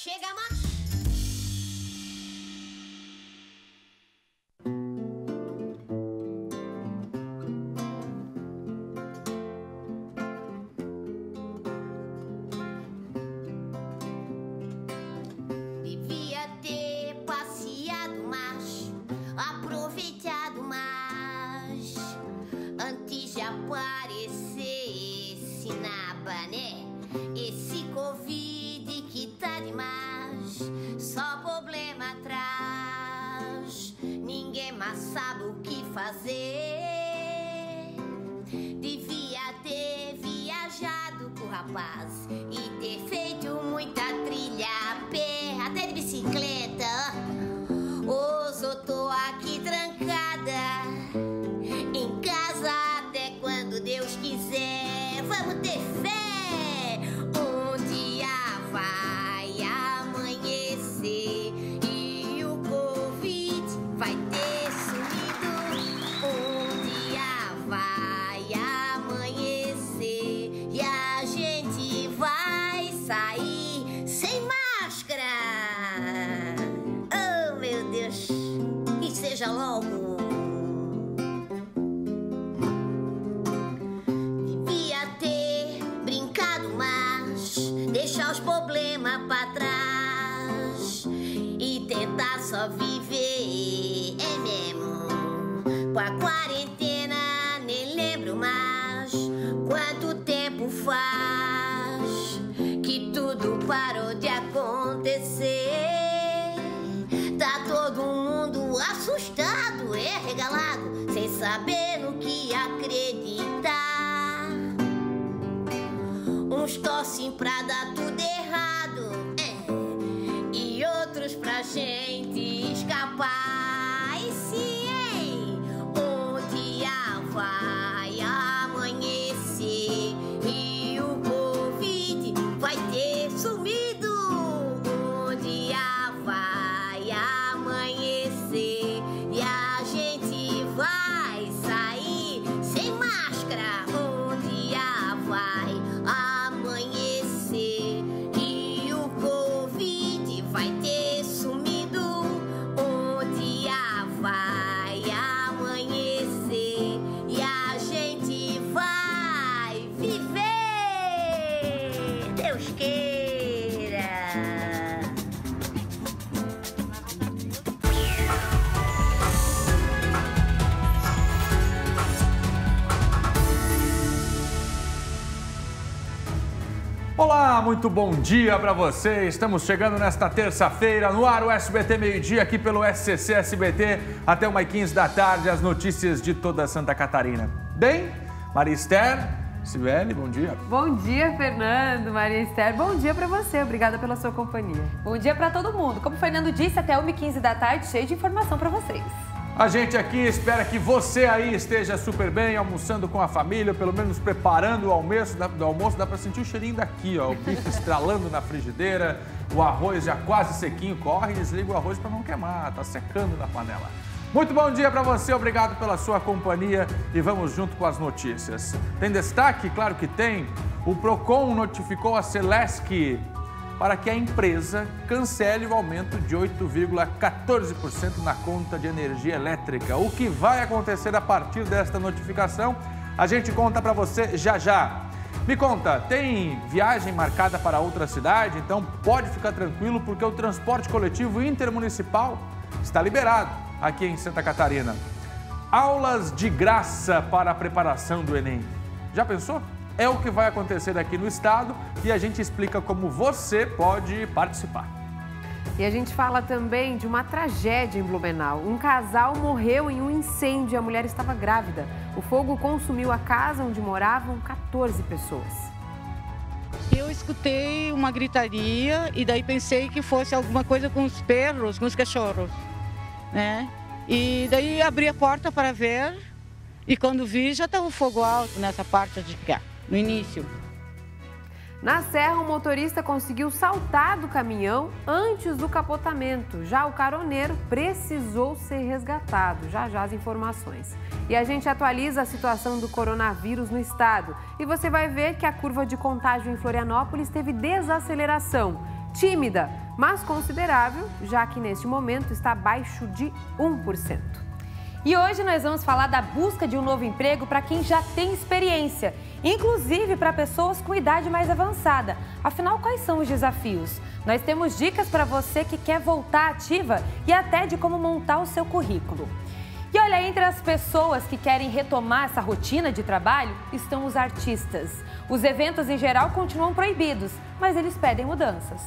Chega mais. Devia ter passeado mais, aproveitado mais, antes de aparecer esse naba, né? Esse Covid que tá demais, só problema atrás, ninguém mais sabe o que fazer. Devia ter viajado com o rapaz e ter feito muita trilha a pé, até de bicicleta. Hoje eu tô aqui trancada em casa até quando Deus quiser. Vamos ter fé. Um dia vai amanhecer e o Covid vai ter sumido. Um dia vai amanhecer e a gente vai sair sem máscara. Oh, meu Deus, que seja logo. Devia ter brincado mais, deixar os problemas pra trás e tentar só viver, é mesmo. Com a quarentena nem lembro mais quanto tempo faz que tudo parou de acontecer. Tá todo mundo assustado, regalado, sem saber no que acreditar. Uns torcem pra dar tudo errado, e outros pra gente escapar. E sim, hein? Um dia vai amanhecer e o Covid vai ter sumido. Um dia vai amanhecer e a gente vai sair sem máscara. Um dia vai amanhecer e o Covid vai ter sumido. Um dia vai amanhecer e a gente vai viver. Deus queira. Olá, muito bom dia para você. Estamos chegando nesta terça-feira no ar o SBT Meio-Dia aqui pelo SCC SBT até 1h15 da tarde, as notícias de toda Santa Catarina. Bem, Maria Esther, Sibeli, bom dia. Bom dia, Fernando, Maria Esther. Bom dia para você, obrigada pela sua companhia. Bom dia para todo mundo. Como o Fernando disse, até 1h15 da tarde, cheio de informação para vocês. A gente aqui espera que você aí esteja super bem, almoçando com a família, pelo menos preparando o almoço. Dá para sentir o cheirinho daqui, ó, o bife estralando na frigideira, o arroz já quase sequinho. Corre e desliga o arroz para não queimar, tá secando na panela. Muito bom dia para você, obrigado pela sua companhia e vamos junto com as notícias. Tem destaque? Claro que tem. O Procon notificou a Celesc para que a empresa cancele o aumento de 8,14% na conta de energia elétrica. O que vai acontecer a partir desta notificação, a gente conta para você já já. Me conta, tem viagem marcada para outra cidade? Então pode ficar tranquilo porque o transporte coletivo intermunicipal está liberado aqui em Santa Catarina. Aulas de graça para a preparação do Enem. Já pensou? É o que vai acontecer aqui no estado e a gente explica como você pode participar. E a gente fala também de uma tragédia em Blumenau. Um casal morreu em um incêndio e a mulher estava grávida. O fogo consumiu a casa onde moravam 14 pessoas. Eu escutei uma gritaria e daí pensei que fosse alguma coisa com os perros, com os cachorros, né? E daí abri a porta para ver e quando vi já estava o fogo alto nessa parte de cá. No início. Na Serra, o motorista conseguiu saltar do caminhão antes do capotamento. Já o caroneiro precisou ser resgatado. Já as informações. E a gente atualiza a situação do coronavírus no estado. E você vai ver que a curva de contágio em Florianópolis teve desaceleração. Tímida, mas considerável, já que neste momento está abaixo de 1%. E hoje nós vamos falar da busca de um novo emprego para quem já tem experiência, inclusive para pessoas com idade mais avançada. Afinal, quais são os desafios? Nós temos dicas para você que quer voltar ativa e até de como montar o seu currículo. E olha, entre as pessoas que querem retomar essa rotina de trabalho estão os artistas. Os eventos em geral continuam proibidos, mas eles pedem mudanças.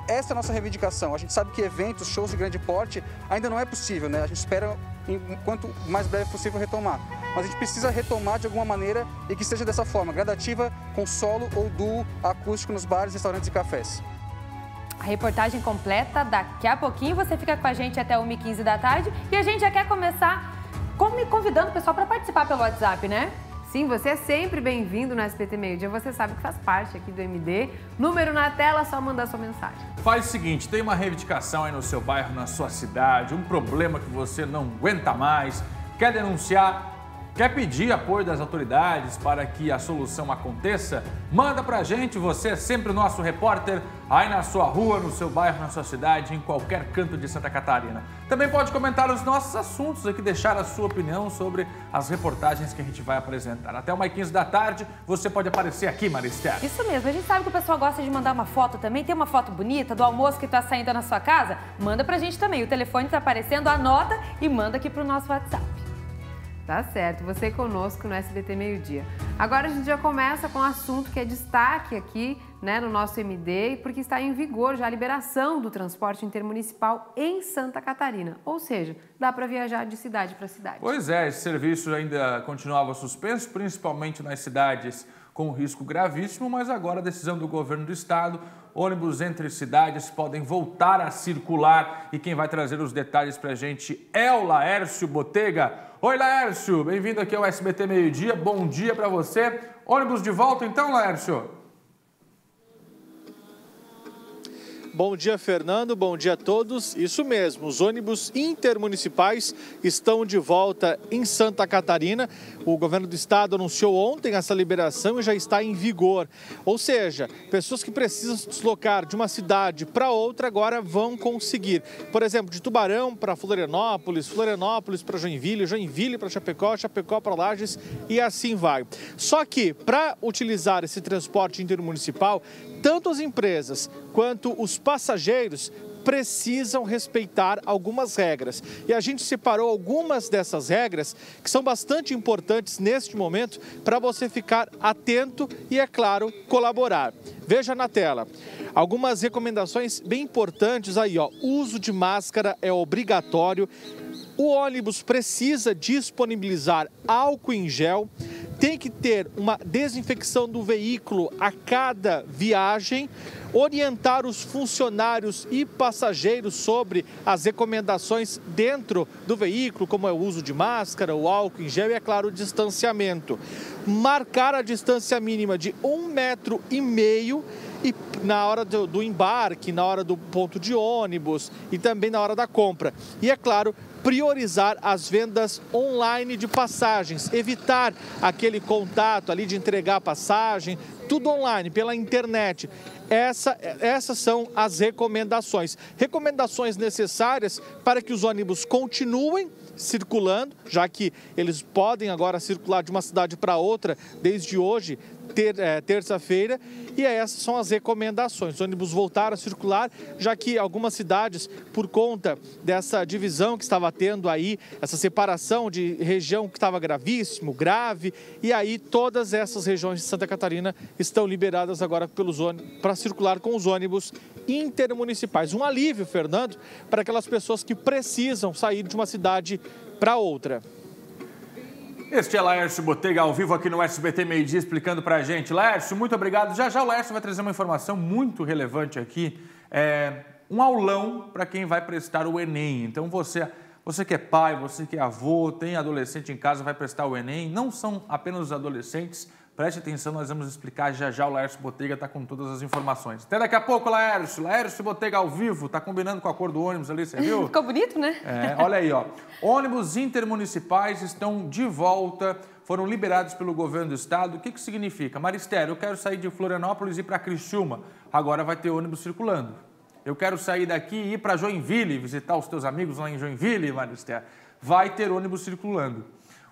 Essa é a nossa reivindicação. A gente sabe que eventos, shows de grande porte ainda não é possível, né? A gente espera, enquanto mais breve possível, retomar. Mas a gente precisa retomar de alguma maneira e que seja dessa forma, gradativa, com solo ou duo acústico nos bares, restaurantes e cafés. A reportagem completa daqui a pouquinho. Você fica com a gente até 1h15 da tarde. E a gente já quer começar convidando o pessoal para participar pelo WhatsApp, né? Sim, você é sempre bem-vindo no SBT Meio Dia. Você sabe que faz parte aqui do MD. Número na tela, só mandar sua mensagem. Faz o seguinte, tem uma reivindicação aí no seu bairro, na sua cidade, um problema que você não aguenta mais, quer denunciar, quer pedir apoio das autoridades para que a solução aconteça? Manda pra gente, você é sempre o nosso repórter aí na sua rua, no seu bairro, na sua cidade, em qualquer canto de Santa Catarina. Também pode comentar os nossos assuntos aqui, deixar a sua opinião sobre as reportagens que a gente vai apresentar. Até 1h15 da tarde, você pode aparecer aqui, Maristela. Isso mesmo, a gente sabe que o pessoal gosta de mandar uma foto também. Tem uma foto bonita do almoço que está saindo na sua casa? Manda pra gente também, o telefone está aparecendo, anota e manda aqui pro nosso WhatsApp. Tá certo, você conosco no SBT Meio Dia. Agora a gente já começa com um assunto que é destaque aqui, né, no nosso MD, porque está em vigor já a liberação do transporte intermunicipal em Santa Catarina. Ou seja, dá para viajar de cidade para cidade. Pois é, esse serviço ainda continuava suspenso, principalmente nas cidades com risco gravíssimo, mas agora a decisão do governo do estado, ônibus entre cidades podem voltar a circular e quem vai trazer os detalhes para a gente é o Laércio Botega. Oi, Laércio, bem-vindo aqui ao SBT Meio Dia, bom dia para você. Ônibus de volta então, Laércio? Bom dia, Fernando. Bom dia a todos. Isso mesmo, os ônibus intermunicipais estão de volta em Santa Catarina. O governo do estado anunciou ontem essa liberação e já está em vigor. Ou seja, pessoas que precisam se deslocar de uma cidade para outra agora vão conseguir. Por exemplo, de Tubarão para Florianópolis, Florianópolis para Joinville, Joinville para Chapecó, Chapecó para Lages e assim vai. Só que para utilizar esse transporte intermunicipal, tanto as empresas quanto os passageiros precisam respeitar algumas regras. E a gente separou algumas dessas regras que são bastante importantes neste momento para você ficar atento e, é claro, colaborar. Veja na tela. Algumas recomendações bem importantes aí, ó. Uso de máscara é obrigatório. O ônibus precisa disponibilizar álcool em gel. Tem que ter uma desinfecção do veículo a cada viagem, orientar os funcionários e passageiros sobre as recomendações dentro do veículo, como é o uso de máscara, o álcool em gel e, é claro, o distanciamento. Marcar a distância mínima de 1,5 metro e na hora do embarque, na hora do ponto de ônibus e também na hora da compra. E, é claro, priorizar as vendas online de passagens, evitar aquele contato ali de entregar a passagem, tudo online, pela internet. Essas são as recomendações. Recomendações necessárias para que os ônibus continuem circulando, já que eles podem agora circular de uma cidade para outra desde hoje, terça-feira, e essas são as recomendações. Os ônibus voltaram a circular, já que algumas cidades, por conta dessa divisão que estava tendo aí, essa separação de região que estava gravíssimo, grave, e aí todas essas regiões de Santa Catarina estão liberadas agora para circular com os ônibus intermunicipais. Um alívio, Fernando, para aquelas pessoas que precisam sair de uma cidade para outra. Este é Laércio Botega, ao vivo aqui no SBT Meio Dia, explicando pra gente. Laércio, muito obrigado. Já já o Laércio vai trazer uma informação muito relevante aqui. Um aulão para quem vai prestar o Enem. Então você que é pai, você que é avô, tem adolescente em casa, vai prestar o Enem. Não são apenas os adolescentes. Preste atenção, nós vamos explicar já já. O Laércio Botega está com todas as informações. Até daqui a pouco, Laércio. Laércio Botega ao vivo, tá combinando com a cor do ônibus ali, você viu? Ficou bonito, né? Olha aí, ó. Ônibus intermunicipais estão de volta, foram liberados pelo governo do estado. O que significa? Maristério, eu quero sair de Florianópolis e ir para Criciúma. Agora vai ter ônibus circulando. eu quero sair daqui e ir para Joinville, visitar os teus amigos lá em Joinville, Maristela, vai ter ônibus circulando.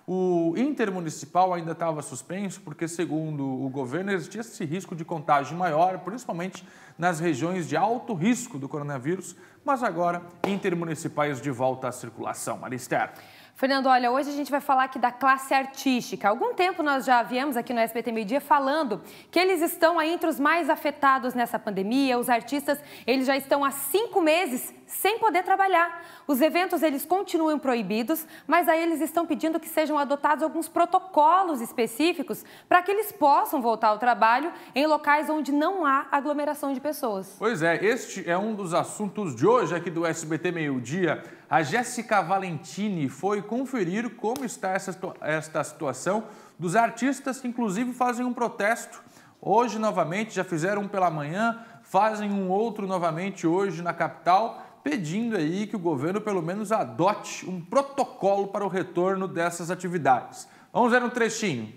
O intermunicipal ainda estava suspenso porque, segundo o governo, existia esse risco de contágio maior, principalmente nas regiões de alto risco do coronavírus, mas agora intermunicipais de volta à circulação. Maristela. Fernando, olha, hoje a gente vai falar aqui da classe artística. Há algum tempo nós já viemos aqui no SBT Meio Dia falando que eles estão aí entre os mais afetados nessa pandemia. Os artistas, eles já estão há 5 meses sem poder trabalhar. Os eventos, eles continuam proibidos, mas aí eles estão pedindo que sejam adotados alguns protocolos específicos para que eles possam voltar ao trabalho em locais onde não há aglomeração de pessoas. Pois é, este é um dos assuntos de hoje aqui do SBT Meio Dia. A Jéssica Valentini foi conferir como está esta situação dos artistas que, inclusive, fazem um protesto. Hoje, novamente, já fizeram um pela manhã, fazem um outro novamente hoje na capital, pedindo aí que o governo, pelo menos, adote um protocolo para o retorno dessas atividades. Vamos ver um trechinho.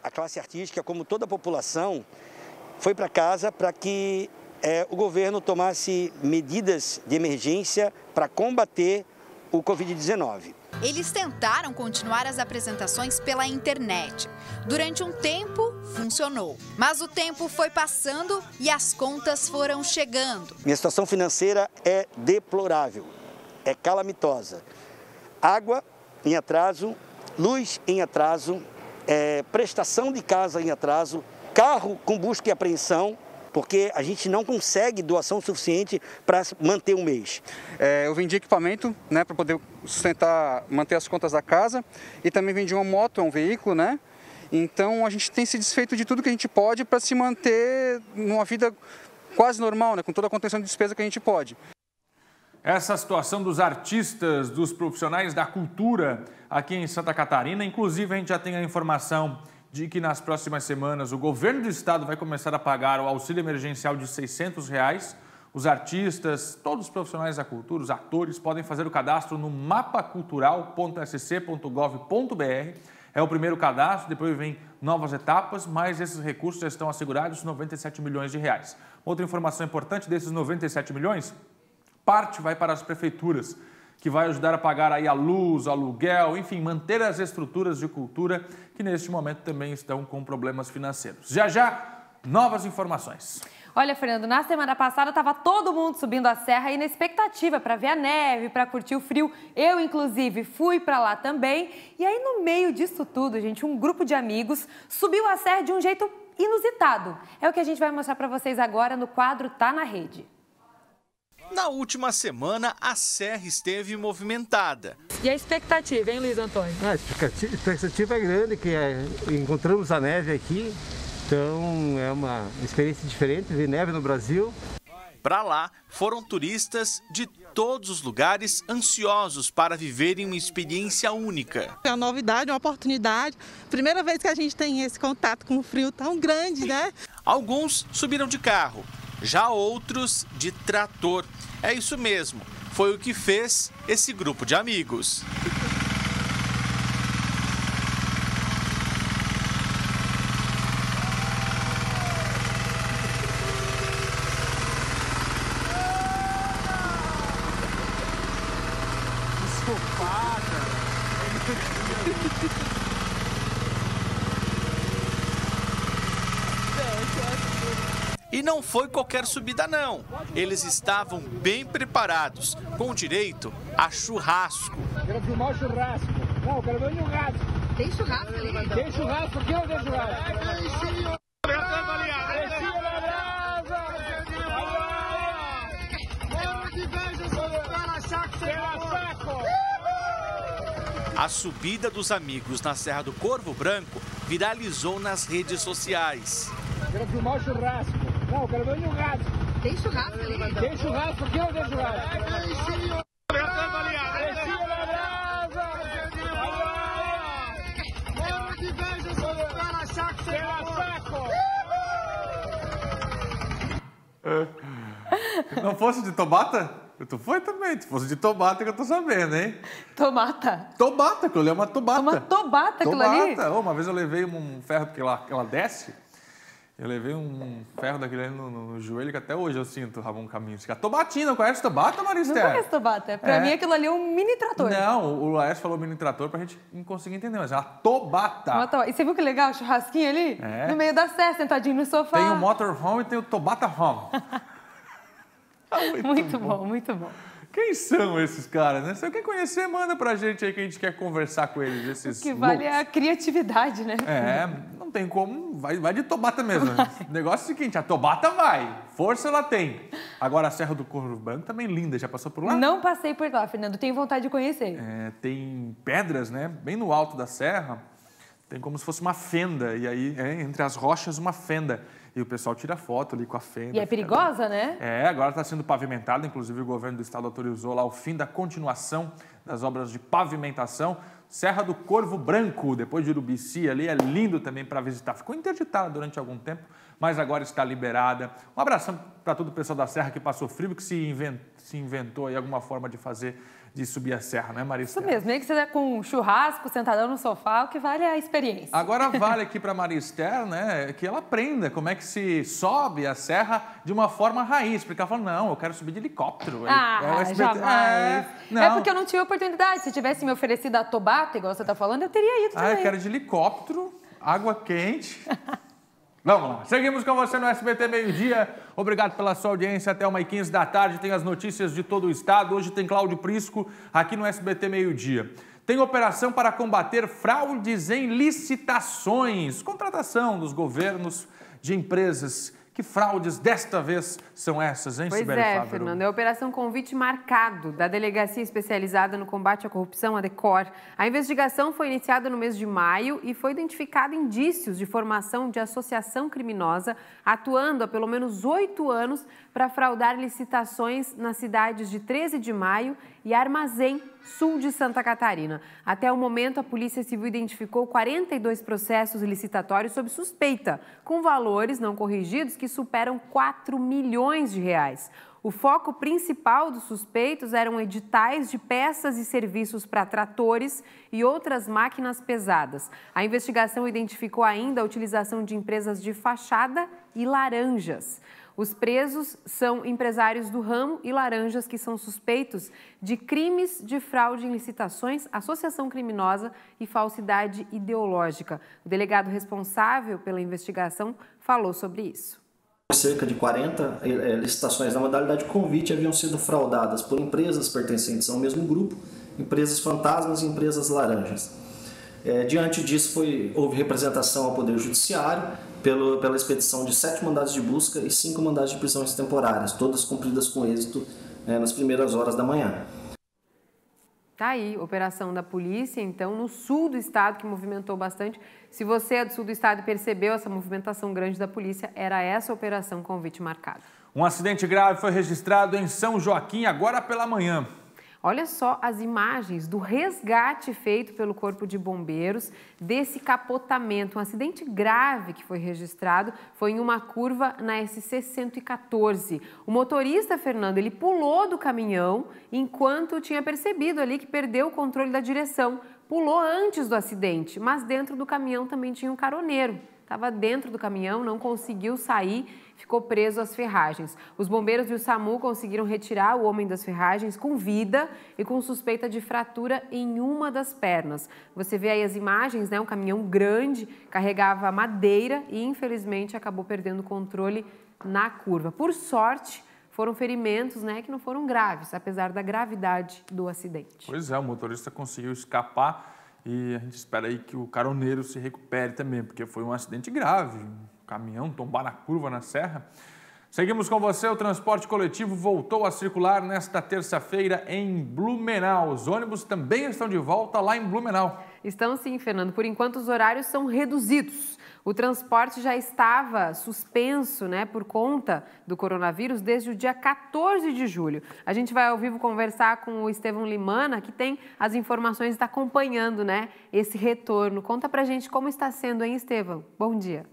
A classe artística, como toda a população, foi para casa para que o governo tomasse medidas de emergência para combater o Covid-19. Eles tentaram continuar as apresentações pela internet. Durante um tempo, funcionou. Mas o tempo foi passando e as contas foram chegando. Minha situação financeira é deplorável, é calamitosa. Água em atraso, luz em atraso, prestação de casa em atraso, carro com busca e apreensão, porque a gente não consegue doação suficiente para manter um mês. Eu vendi equipamento, né, para poder sustentar, manter as contas da casa, e também vendi uma moto, um veículo, né? Então a gente tem se desfeito de tudo que a gente pode para se manter numa vida quase normal, né, com toda a contenção de despesa que a gente pode. Essa situação dos artistas, dos profissionais da cultura aqui em Santa Catarina, inclusive a gente já tem a informação de que nas próximas semanas o governo do estado vai começar a pagar o auxílio emergencial de R$ 600. Os artistas, todos os profissionais da cultura, os atores, podem fazer o cadastro no mapacultural.sc.gov.br. É o primeiro cadastro, depois vem novas etapas, mas esses recursos já estão assegurados, 97 milhões de reais. Outra informação importante desses 97 milhões, parte vai para as prefeituras, que vai ajudar a pagar aí a luz, aluguel, enfim, manter as estruturas de cultura que neste momento também estão com problemas financeiros. Já, novas informações. Olha, Fernando, na semana passada estava todo mundo subindo a serra aí na expectativa para ver a neve, para curtir o frio. Eu, inclusive, fui para lá também. E aí, no meio disso tudo, gente, um grupo de amigos subiu a serra de um jeito inusitado. É o que a gente vai mostrar para vocês agora no quadro Tá na Rede. Na última semana, a serra esteve movimentada. E a expectativa, hein, Luiz Antônio? A expectativa é grande, que encontramos a neve aqui, então é uma experiência diferente, ver neve no Brasil. Para lá, foram turistas de todos os lugares ansiosos para viverem uma experiência única. É uma novidade, uma oportunidade. Primeira vez que a gente tem esse contato com o frio tão grande, né? Alguns subiram de carro, já outros de trator. É isso mesmo, foi o que fez esse grupo de amigos. E não foi qualquer subida não, eles estavam bem preparados, com direito a churrasco. Quero filmar o churrasco. Não, quero ver o churrasco. Tem churrasco ali? Tem churrasco aqui ou tem churrasco? A subida dos amigos na Serra do Corvo Branco viralizou nas redes sociais. Quero filmar o churrasco. Não, quero ver o churrasco. Tem churrasco ali? Tem churrasco aqui ou tem churrasco? Não fosse de Tobata? Tu foi também. Se fosse de Tobata que eu tô sabendo, hein? Tomata? Tobata, aquilo ali é uma tobata. Uma tobata aquilo ali? Uma vez eu levei um ferro porque ela desce. Eu levei um ferro daquele ali no joelho que até hoje eu sinto, Ramon Caminhos. Tobatina, conhece Tobata, Maristé? Não conheço Tobata. Pra mim aquilo ali é um mini trator. Não, o Laércio falou mini trator pra gente não conseguir entender, mas é uma Tobata. E você viu que legal o churrasquinho ali? No meio da serra, sentadinho no sofá. Tem o motorhome e tem o Tobata Home. Muito bom, muito bom. Quem são esses caras, né? Se alguém conhecer, manda pra gente aí que a gente quer conversar com eles. Esses o que vale é a criatividade, né? Não tem como, vai de Tobata mesmo. O negócio é o seguinte, a Tobata vai, força ela tem. Agora a Serra do Corvo Branco também linda, já passou por lá? Não passei por lá, Fernando, tenho vontade de conhecer. Tem pedras, né? Bem no alto da serra, tem como se fosse uma fenda, e aí entre as rochas uma fenda. E o pessoal tira foto ali com a fenda. E é perigosa, né? Agora está sendo pavimentado, inclusive o governo do estado autorizou lá o fim da continuação das obras de pavimentação. Serra do Corvo Branco, depois de Urubici ali, é lindo também para visitar. Ficou interditada durante algum tempo, mas agora está liberada. Um abração para todo o pessoal da Serra que passou frio, que se inventou aí alguma forma de subir a serra, né, Maristela? Isso mesmo, nem que seja com um churrasco, sentadão no sofá, o que vale é a experiência. Agora vale aqui para a Maristela, né, que ela aprenda como é que se sobe a serra de uma forma raiz, porque ela fala, não, eu quero subir de helicóptero. Jamais. É porque eu não tive oportunidade. Se tivesse me oferecido a Tobata, igual você está falando, eu teria ido também. Eu quero de helicóptero, água quente. Vamos lá, seguimos com você no SBT Meio-Dia. Obrigado pela sua audiência. Até 1h15 da tarde tem as notícias de todo o estado. Hoje tem Cláudio Prisco aqui no SBT Meio-Dia. Tem operação para combater fraudes em licitações, contratação dos governos de empresas. Que fraudes desta vez são essas, hein, Sibeli Fávero? Fernando. É a Operação Convite Marcado, da Delegacia Especializada no Combate à Corrupção, a DECOR. A investigação foi iniciada no mês de maio e foi identificado indícios de formação de associação criminosa, atuando há pelo menos 8 anos para fraudar licitações nas cidades de 13 de Maio e Armazém, sul de Santa Catarina. Até o momento, a Polícia Civil identificou 42 processos licitatórios sob suspeita, com valores não corrigidos que superam 4 milhões de reais. O foco principal dos suspeitos eram editais de peças e serviços para tratores e outras máquinas pesadas. A investigação identificou ainda a utilização de empresas de fachada e laranjas. Os presos são empresários do ramo e laranjas que são suspeitos de crimes de fraude em licitações, associação criminosa e falsidade ideológica. O delegado responsável pela investigação falou sobre isso. Cerca de 40 licitações na modalidade convite haviam sido fraudadas por empresas pertencentes ao mesmo grupo, empresas fantasmas e empresas laranjas. Diante disso, houve representação ao Poder Judiciário pela expedição de 7 mandados de busca e 5 mandados de prisões temporárias, todas cumpridas com êxito nas primeiras horas da manhã. Tá aí, operação da polícia, então, no sul do estado, que movimentou bastante. Se você é do sul do estado e percebeu essa movimentação grande da polícia, era essa operação Convite Marcado. Um acidente grave foi registrado em São Joaquim agora pela manhã. Olha só as imagens do resgate feito pelo Corpo de Bombeiros desse capotamento. Um acidente grave que foi registrado foi em uma curva na SC 114. O motorista, Fernando, ele pulou do caminhão enquanto tinha percebido ali que perdeu o controle da direção. Pulou antes do acidente, mas dentro do caminhão também tinha um caroneiro. Estava dentro do caminhão, não conseguiu sair, ficou preso às ferragens. Os bombeiros e o SAMU conseguiram retirar o homem das ferragens com vida e com suspeita de fratura em uma das pernas. Você vê aí as imagens, né? Um caminhão grande, carregava madeira e infelizmente acabou perdendo o controle na curva. Por sorte, foram ferimentos, né, que não foram graves, apesar da gravidade do acidente. Pois é, o motorista conseguiu escapar. E a gente espera aí que o caroneiro se recupere também, porque foi um acidente grave, um caminhão tombar na curva na serra. Seguimos com você, o transporte coletivo voltou a circular nesta terça-feira em Blumenau. Os ônibus também estão de volta lá em Blumenau. Estão sim, Fernando. Por enquanto os horários são reduzidos. O transporte já estava suspenso, né, por conta do coronavírus desde o dia 14 de julho. A gente vai ao vivo conversar com o Estevão Limana, que tem as informações, está acompanhando, né, esse retorno. Conta pra gente como está sendo, hein, Estevão? Bom dia.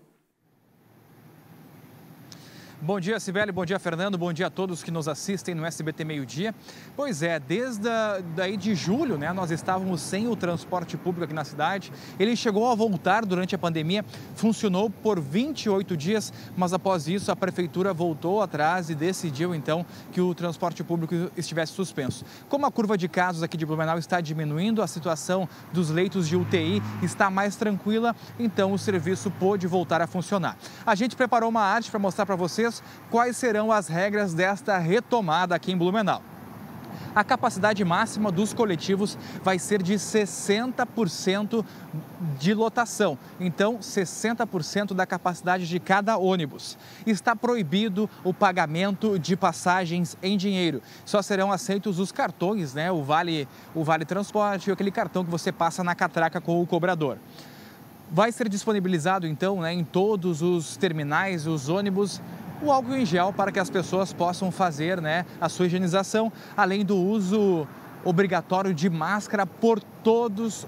Bom dia, Cibele, bom dia, Fernando, bom dia a todos que nos assistem no SBT Meio Dia. Pois é, desde daí de julho, né, nós estávamos sem o transporte público aqui na cidade. Ele chegou a voltar durante a pandemia, funcionou por 28 dias, mas após isso a prefeitura voltou atrás e decidiu então que o transporte público estivesse suspenso. Como a curva de casos aqui de Blumenau está diminuindo, a situação dos leitos de UTI está mais tranquila, então o serviço pôde voltar a funcionar. A gente preparou uma arte para mostrar para vocês quais serão as regras desta retomada aqui em Blumenau. A capacidade máxima dos coletivos vai ser de 60% de lotação. Então, 60% da capacidade de cada ônibus. Está proibido o pagamento de passagens em dinheiro. Só serão aceitos os cartões, né? O Vale Transporte e aquele cartão que você passa na catraca com o cobrador. Vai ser disponibilizado, então, né, em todos os terminais, os ônibus, o álcool em gel para que as pessoas possam fazer, né, a sua higienização, além do uso obrigatório de máscara por todos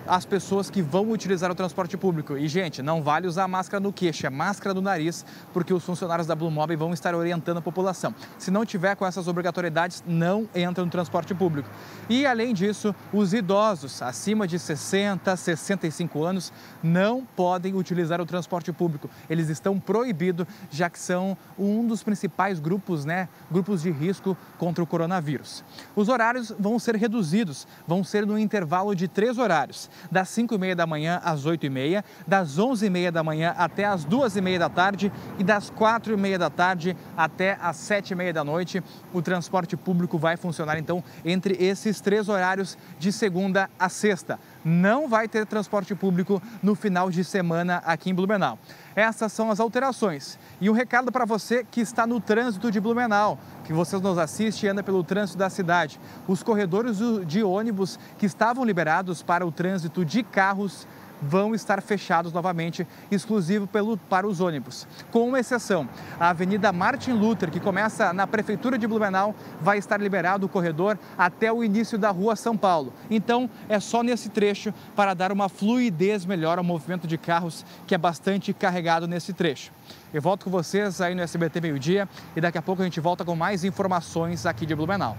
as pessoas que vão utilizar o transporte público. E, gente, não vale usar máscara no queixo, é máscara no nariz, porque os funcionários da Blumob vão estar orientando a população. Se não tiver com essas obrigatoriedades, não entra no transporte público. E, além disso, os idosos acima de 60, 65 anos não podem utilizar o transporte público. Eles estão proibidos, já que são um dos principais grupos, né, grupos de risco contra o coronavírus. Os horários vão ser reduzidos, vão ser no intervalo de 3 horários. Das 5h30 da manhã às 8h30, das 11h30 da manhã até às 2h30 da tarde e das 4h30 da tarde até às 7h30 da noite. O transporte público vai funcionar, então, entre esses 3 horários de segunda a sexta. Não vai ter transporte público no final de semana aqui em Blumenau. Essas são as alterações. E um recado para você que está no trânsito de Blumenau, que você nos assiste e anda pelo trânsito da cidade. Os corredores de ônibus que estavam liberados para o trânsito de carros vão estar fechados novamente, exclusivo para os ônibus. Com uma exceção, a Avenida Martin Luther, que começa na Prefeitura de Blumenau, vai estar liberado o corredor até o início da Rua São Paulo. Então, é só nesse trecho para dar uma fluidez melhor ao movimento de carros, que é bastante carregado nesse trecho. Eu volto com vocês aí no SBT Meio Dia e daqui a pouco a gente volta com mais informações aqui de Blumenau.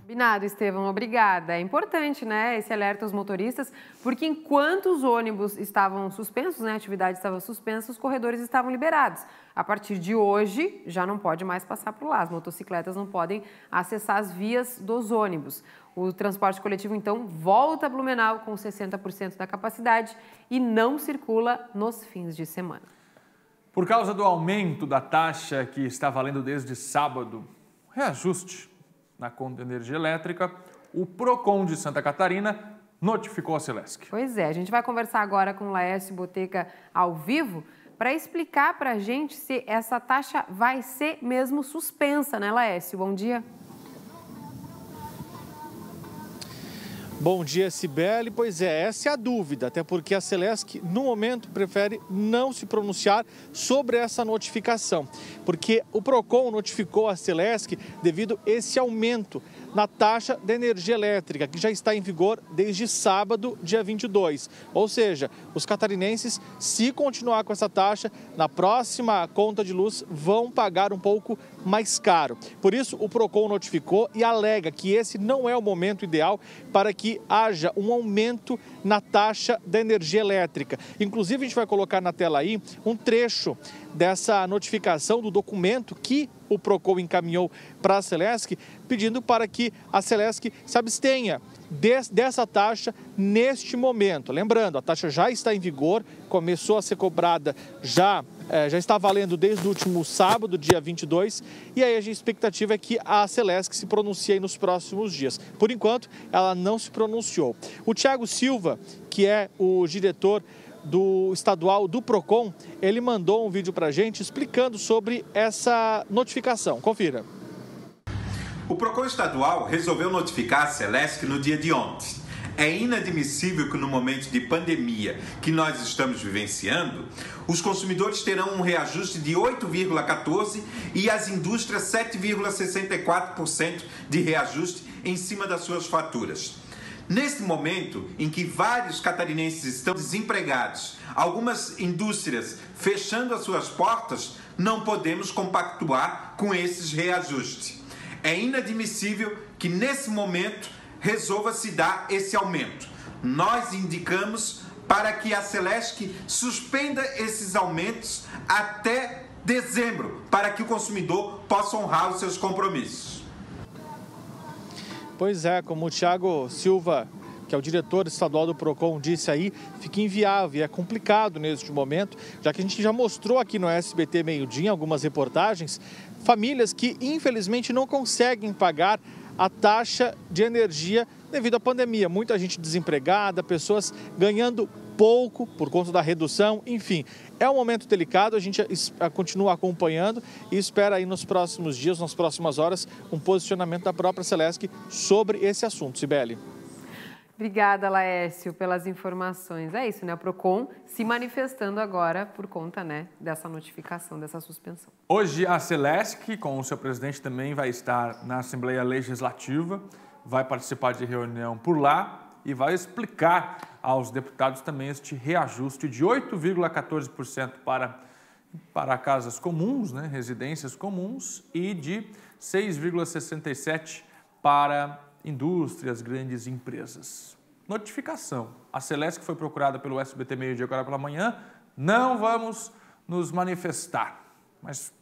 Combinado, Estevão, obrigada. É importante, né, esse alerta aos motoristas, porque enquanto os ônibus estavam suspensos, né, a atividade estava suspensa, os corredores estavam liberados. A partir de hoje, já não pode mais passar por lá. As motocicletas não podem acessar as vias dos ônibus. O transporte coletivo, então, volta a Blumenau com 60% da capacidade e não circula nos fins de semana. Por causa do aumento da taxa que está valendo desde sábado, reajuste na conta de energia elétrica, o Procon de Santa Catarina notificou a Celesc. Pois é, a gente vai conversar agora com o Laércio Boteca ao vivo para explicar para a gente se essa taxa vai ser mesmo suspensa, né, Laércio? Bom dia. Bom dia, Cibele. Pois é, essa é a dúvida, até porque a Celesc, no momento, prefere não se pronunciar sobre essa notificação, porque o Procon notificou a Celesc devido a esse aumento na taxa de energia elétrica, que já está em vigor desde sábado, dia 22. Ou seja, os catarinenses, se continuar com essa taxa, na próxima conta de luz vão pagar um pouco mais caro. Por isso, o Procon notificou e alega que esse não é o momento ideal para que haja um aumento na taxa da energia elétrica. Inclusive, a gente vai colocar na tela aí um trecho dessa notificação do documento que o Procon encaminhou para a Celesc, pedindo para que a Celesc se abstenha dessa taxa neste momento. Lembrando, a taxa já está em vigor, começou a ser cobrada já está valendo desde o último sábado, dia 22, e aí a expectativa é que a Celesc se pronuncie aí nos próximos dias. Por enquanto, ela não se pronunciou. O Thiago Silva, que é o diretor do estadual do Procon, ele mandou um vídeo para a gente explicando sobre essa notificação. Confira. O Procon estadual resolveu notificar a Celesc no dia de ontem. É inadmissível que no momento de pandemia que nós estamos vivenciando, os consumidores terão um reajuste de 8,14% e as indústrias 7,64% de reajuste em cima das suas faturas. Neste momento em que vários catarinenses estão desempregados, algumas indústrias fechando as suas portas, não podemos compactuar com esses reajustes. É inadmissível que nesse momento resolva-se dar esse aumento. Nós indicamos para que a Celesc suspenda esses aumentos até dezembro, para que o consumidor possa honrar os seus compromissos. Pois é, como o Thiago Silva, que é o diretor estadual do PROCON, disse aí, fica inviável e é complicado neste momento, já que a gente já mostrou aqui no SBT Meio-Dia, em algumas reportagens, famílias que infelizmente não conseguem pagar a taxa de energia devido à pandemia. Muita gente desempregada, pessoas ganhando pouco por conta da redução, enfim. É um momento delicado, a gente continua acompanhando e espera aí nos próximos dias, nas próximas horas, um posicionamento da própria Celesc sobre esse assunto. Cibele. Obrigada, Laércio, pelas informações. É isso, né? O PROCON se manifestando agora por conta, né, dessa notificação, dessa suspensão. Hoje a Celesc, com o seu presidente, também vai estar na Assembleia Legislativa, vai participar de reunião por lá e vai explicar aos deputados também este reajuste de 8,14% para casas comuns, né, residências comuns, e de 6,67% para indústrias, grandes empresas. Notificação. A Celesc foi procurada pelo SBT Meio-Dia agora pela manhã. Não vamos nos manifestar, mas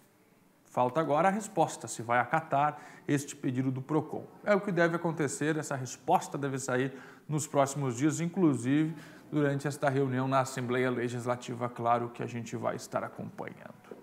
falta agora a resposta, se vai acatar este pedido do PROCON. É o que deve acontecer, essa resposta deve sair nos próximos dias, inclusive durante esta reunião na Assembleia Legislativa, claro que a gente vai estar acompanhando.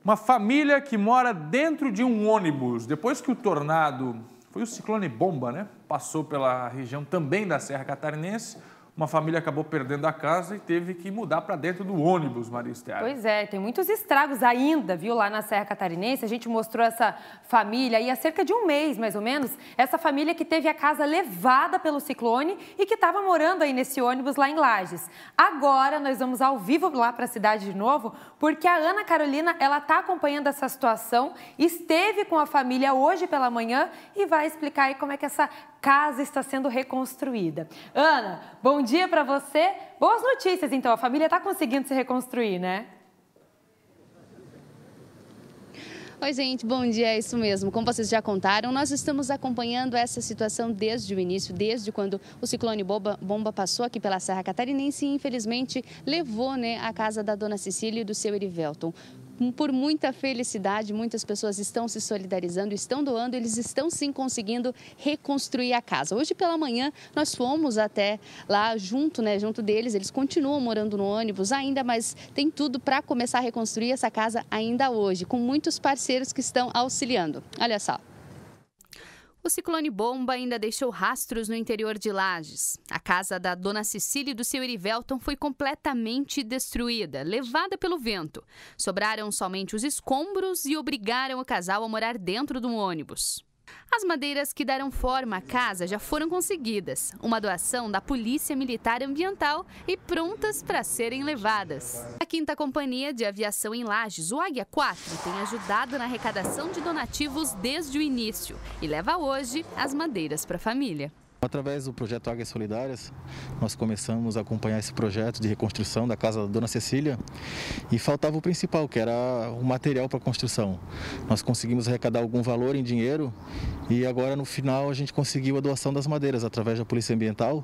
Uma família que mora dentro de um ônibus, depois que o tornado, foi o ciclone bomba, né? Passou pela região também da Serra Catarinense, uma família acabou perdendo a casa e teve que mudar para dentro do ônibus, Maria Esther. Pois é, tem muitos estragos ainda, viu, lá na Serra Catarinense. A gente mostrou essa família aí há cerca de um mês, mais ou menos. Essa família que teve a casa levada pelo ciclone e que estava morando aí nesse ônibus lá em Lages. Agora nós vamos ao vivo lá para a cidade de novo, porque a Ana Carolina, ela está acompanhando essa situação, esteve com a família hoje pela manhã e vai explicar aí como é que essa casa está sendo reconstruída. Ana, bom dia para você. Boas notícias, então. A família está conseguindo se reconstruir, né? Oi, gente, bom dia, é isso mesmo. Como vocês já contaram, nós estamos acompanhando essa situação desde o início, desde quando o ciclone bomba passou aqui pela Serra Catarinense e, infelizmente, levou, né, a casa da dona Cecília e do seu Erivelton. Por muita felicidade, muitas pessoas estão se solidarizando, estão doando, eles estão sim conseguindo reconstruir a casa. Hoje pela manhã nós fomos até lá junto deles, eles continuam morando no ônibus ainda, mas tem tudo para começar a reconstruir essa casa ainda hoje, com muitos parceiros que estão auxiliando. Olha só. O ciclone bomba ainda deixou rastros no interior de Lages. A casa da dona Cecília e do seu Erivelton foi completamente destruída, levada pelo vento. Sobraram somente os escombros e obrigaram o casal a morar dentro de um ônibus. As madeiras que deram forma à casa já foram conseguidas, uma doação da Polícia Militar Ambiental e prontas para serem levadas. A 5ª Companhia de Aviação em Lages, o Águia 4, tem ajudado na arrecadação de donativos desde o início e leva hoje as madeiras para a família. Através do projeto Águias Solidárias, nós começamos a acompanhar esse projeto de reconstrução da casa da dona Cecília e faltava o principal, que era o material para a construção. Nós conseguimos arrecadar algum valor em dinheiro e agora no final a gente conseguiu a doação das madeiras através da Polícia Ambiental.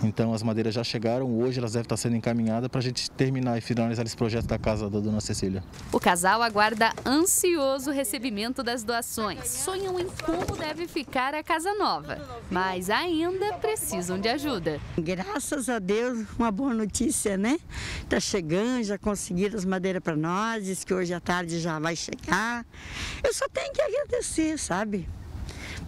Então as madeiras já chegaram, hoje elas devem estar sendo encaminhadas para a gente terminar e finalizar esse projeto da casa da dona Cecília. O casal aguarda ansioso o recebimento das doações. Sonham em como deve ficar a casa nova, mas ainda precisam de ajuda. Graças a Deus, uma boa notícia, né? Tá chegando, já conseguiram as madeiras para nós, diz que hoje à tarde já vai chegar. Eu só tenho que agradecer, sabe?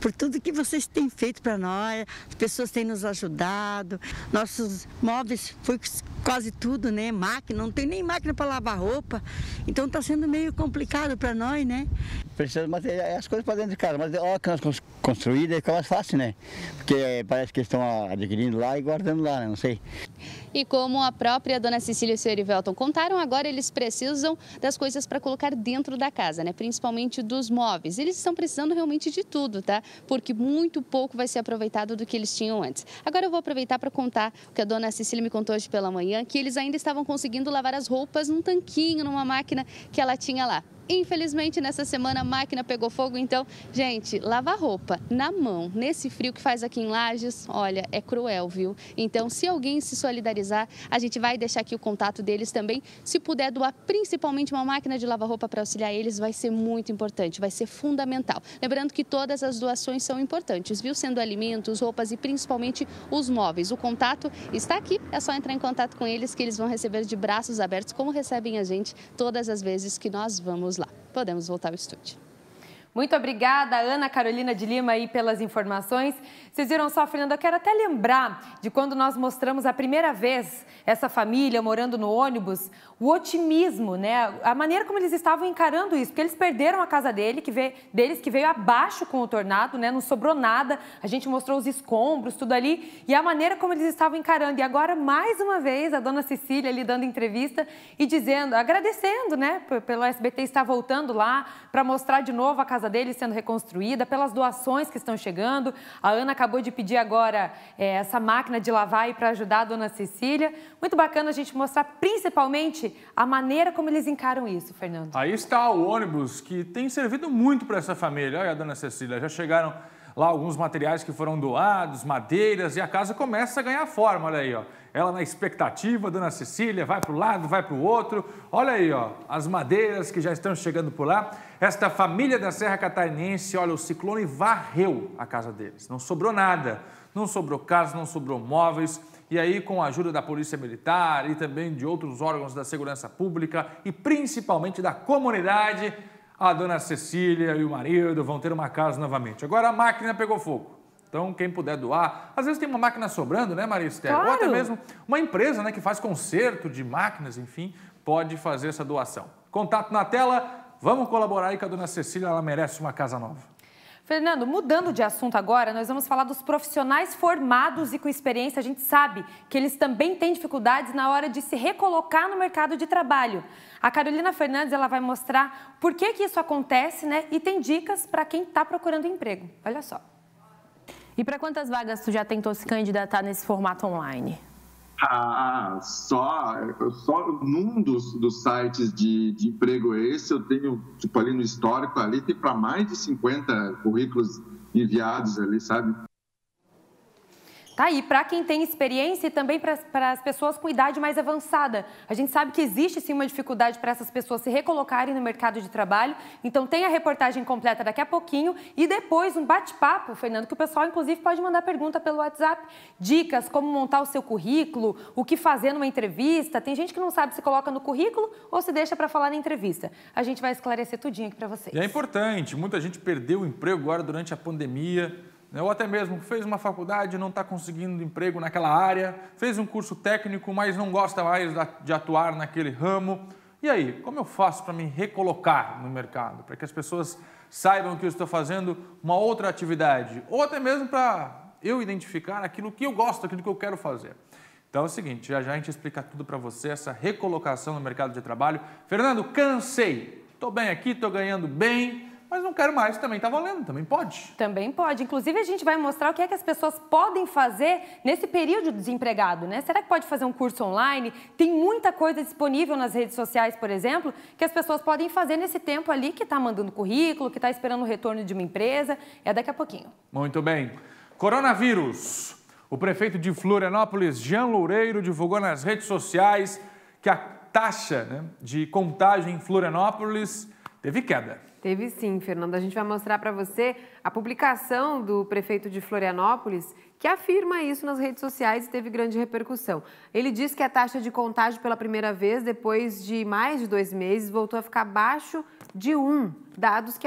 Por tudo que vocês têm feito para nós, as pessoas têm nos ajudado, nossos móveis foi quase tudo, né? Máquina, não tem nem máquina para lavar roupa, então está sendo meio complicado para nós, né? Precisa de material, as coisas para dentro de casa, mas olha que nós construída, fica mais fácil, né? Porque parece que eles estão adquirindo lá e guardando lá, né? Não sei. E como a própria dona Cecília e o senhor Erivelton contaram, agora eles precisam das coisas para colocar dentro da casa, né? Principalmente dos móveis. Eles estão precisando realmente de tudo, tá? Porque muito pouco vai ser aproveitado do que eles tinham antes. Agora eu vou aproveitar para contar o que a dona Cecília me contou hoje pela manhã, que eles ainda estavam conseguindo lavar as roupas num tanquinho, numa máquina que ela tinha lá. Infelizmente, nessa semana a máquina pegou fogo, então, gente, lavar roupa na mão, nesse frio que faz aqui em Lages, olha, é cruel, viu? Então, se alguém se solidarizar, a gente vai deixar aqui o contato deles também. Se puder doar principalmente uma máquina de lavar roupa para auxiliar eles, vai ser muito importante, vai ser fundamental. Lembrando que todas as doações são importantes, viu? Sendo alimentos, roupas e principalmente os móveis. O contato está aqui, é só entrar em contato com eles que eles vão receber de braços abertos, como recebem a gente todas as vezes que nós vamos lá. Podemos voltar ao estúdio. Muito obrigada, Ana Carolina de Lima, aí pelas informações. Vocês viram só, Fernanda, eu quero até lembrar de quando nós mostramos a primeira vez essa família morando no ônibus, o otimismo, né? A maneira como eles estavam encarando isso, porque eles perderam a casa deles, que veio abaixo com o tornado, né? Não sobrou nada, a gente mostrou os escombros, tudo ali, e a maneira como eles estavam encarando. E agora, mais uma vez, a dona Cecília ali dando entrevista e dizendo, agradecendo, né? Pelo SBT estar voltando lá para mostrar de novo a casa deles sendo reconstruída, pelas doações que estão chegando. A Ana acabou de pedir agora essa máquina de lavar aí para ajudar a dona Cecília. Muito bacana a gente mostrar principalmente a maneira como eles encaram isso, Fernando. Aí está o ônibus que tem servido muito para essa família. Olha a dona Cecília, já chegaram lá alguns materiais que foram doados, madeiras, e a casa começa a ganhar forma, olha aí, ó. Ela na expectativa, dona Cecília, vai para o lado, vai para o outro. Olha aí, ó, as madeiras que já estão chegando por lá. Esta família da Serra Catarinense, olha, o ciclone varreu a casa deles. Não sobrou nada, não sobrou casa, não sobrou móveis. E aí, com a ajuda da Polícia Militar e também de outros órgãos da segurança pública e principalmente da comunidade, a dona Cecília e o marido vão ter uma casa novamente. Agora a máquina pegou fogo. Então, quem puder doar, às vezes tem uma máquina sobrando, né, Maria Esther? Claro. Ou até mesmo uma empresa, né, que faz conserto de máquinas, enfim, pode fazer essa doação. Contato na tela, vamos colaborar aí com a dona Cecília, ela merece uma casa nova. Fernando, mudando de assunto agora, nós vamos falar dos profissionais formados e com experiência. A gente sabe que eles também têm dificuldades na hora de se recolocar no mercado de trabalho. A Carolina Fernandes, ela vai mostrar por que isso acontece, né? E tem dicas para quem está procurando emprego. Olha só. E para quantas vagas tu já tentou se candidatar nesse formato online? Só num dos sites de emprego esse, eu tenho, tipo, ali no histórico, ali tem para mais de 50 currículos enviados ali, sabe? Tá aí, para quem tem experiência e também para as pessoas com idade mais avançada. A gente sabe que existe sim uma dificuldade para essas pessoas se recolocarem no mercado de trabalho. Então tem a reportagem completa daqui a pouquinho e depois um bate-papo, Fernando, que o pessoal inclusive pode mandar pergunta pelo WhatsApp. Dicas, como montar o seu currículo, o que fazer numa entrevista. Tem gente que não sabe se coloca no currículo ou se deixa para falar na entrevista. A gente vai esclarecer tudinho aqui para vocês. E é importante, muita gente perdeu o emprego agora durante a pandemia, ou até mesmo fez uma faculdade e não está conseguindo emprego naquela área, fez um curso técnico, mas não gosta mais de atuar naquele ramo. E aí, como eu faço para me recolocar no mercado? Para que as pessoas saibam que eu estou fazendo uma outra atividade, ou até mesmo para eu identificar aquilo que eu gosto, aquilo que eu quero fazer. Então é o seguinte, já a gente explica tudo para você, essa recolocação no mercado de trabalho. Fernando, cansei, estou bem aqui, estou ganhando bem, mas não quero mais, também está valendo, também pode. Também pode. Inclusive, a gente vai mostrar o que é que as pessoas podem fazer nesse período de desempregado, né? Será que pode fazer um curso online? Tem muita coisa disponível nas redes sociais, por exemplo, que as pessoas podem fazer nesse tempo ali que está mandando currículo, que está esperando o retorno de uma empresa. É daqui a pouquinho. Muito bem. Coronavírus. O prefeito de Florianópolis, Jean Loureiro, divulgou nas redes sociais que a taxa de contágio em Florianópolis teve queda. Teve sim, Fernanda. A gente vai mostrar para você a publicação do prefeito de Florianópolis, que afirma isso nas redes sociais e teve grande repercussão. Ele diz que a taxa de contágio pela primeira vez, depois de mais de 2 meses, voltou a ficar abaixo de 1. Dados que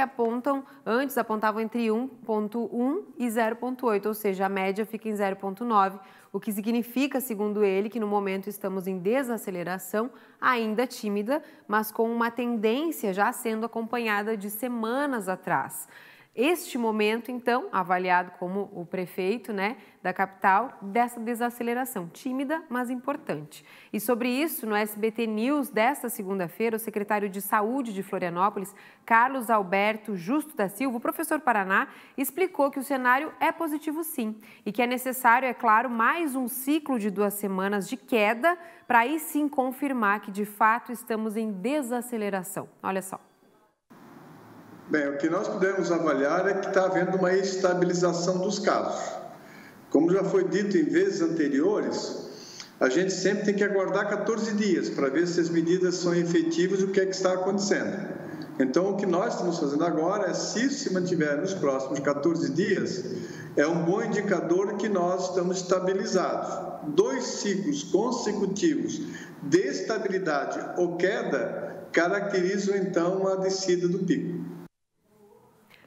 antes apontavam entre 1,1 e 0,8, ou seja, a média fica em 0,9, o que significa, segundo ele, que no momento estamos em desaceleração, ainda tímida, mas com uma tendência já sendo acompanhada de semanas atrás. Este momento, então, avaliado como o prefeito, né, da capital, dessa desaceleração, tímida, mas importante. E sobre isso, no SBT News desta segunda-feira, o secretário de Saúde de Florianópolis, Carlos Alberto Justo da Silva, o professor Paraná, explicou que o cenário é positivo sim e que é necessário, é claro, mais um ciclo de 2 semanas de queda para aí sim confirmar que de fato estamos em desaceleração. Olha só. Bem, o que nós podemos avaliar é que está havendo uma estabilização dos casos. Como já foi dito em vezes anteriores, a gente sempre tem que aguardar 14 dias para ver se as medidas são efetivas e o que é que está acontecendo. Então, o que nós estamos fazendo agora é, se isso se mantiver nos próximos 14 dias, é um bom indicador que nós estamos estabilizados. 2 ciclos consecutivos de estabilidade ou queda caracterizam, então, a descida do pico.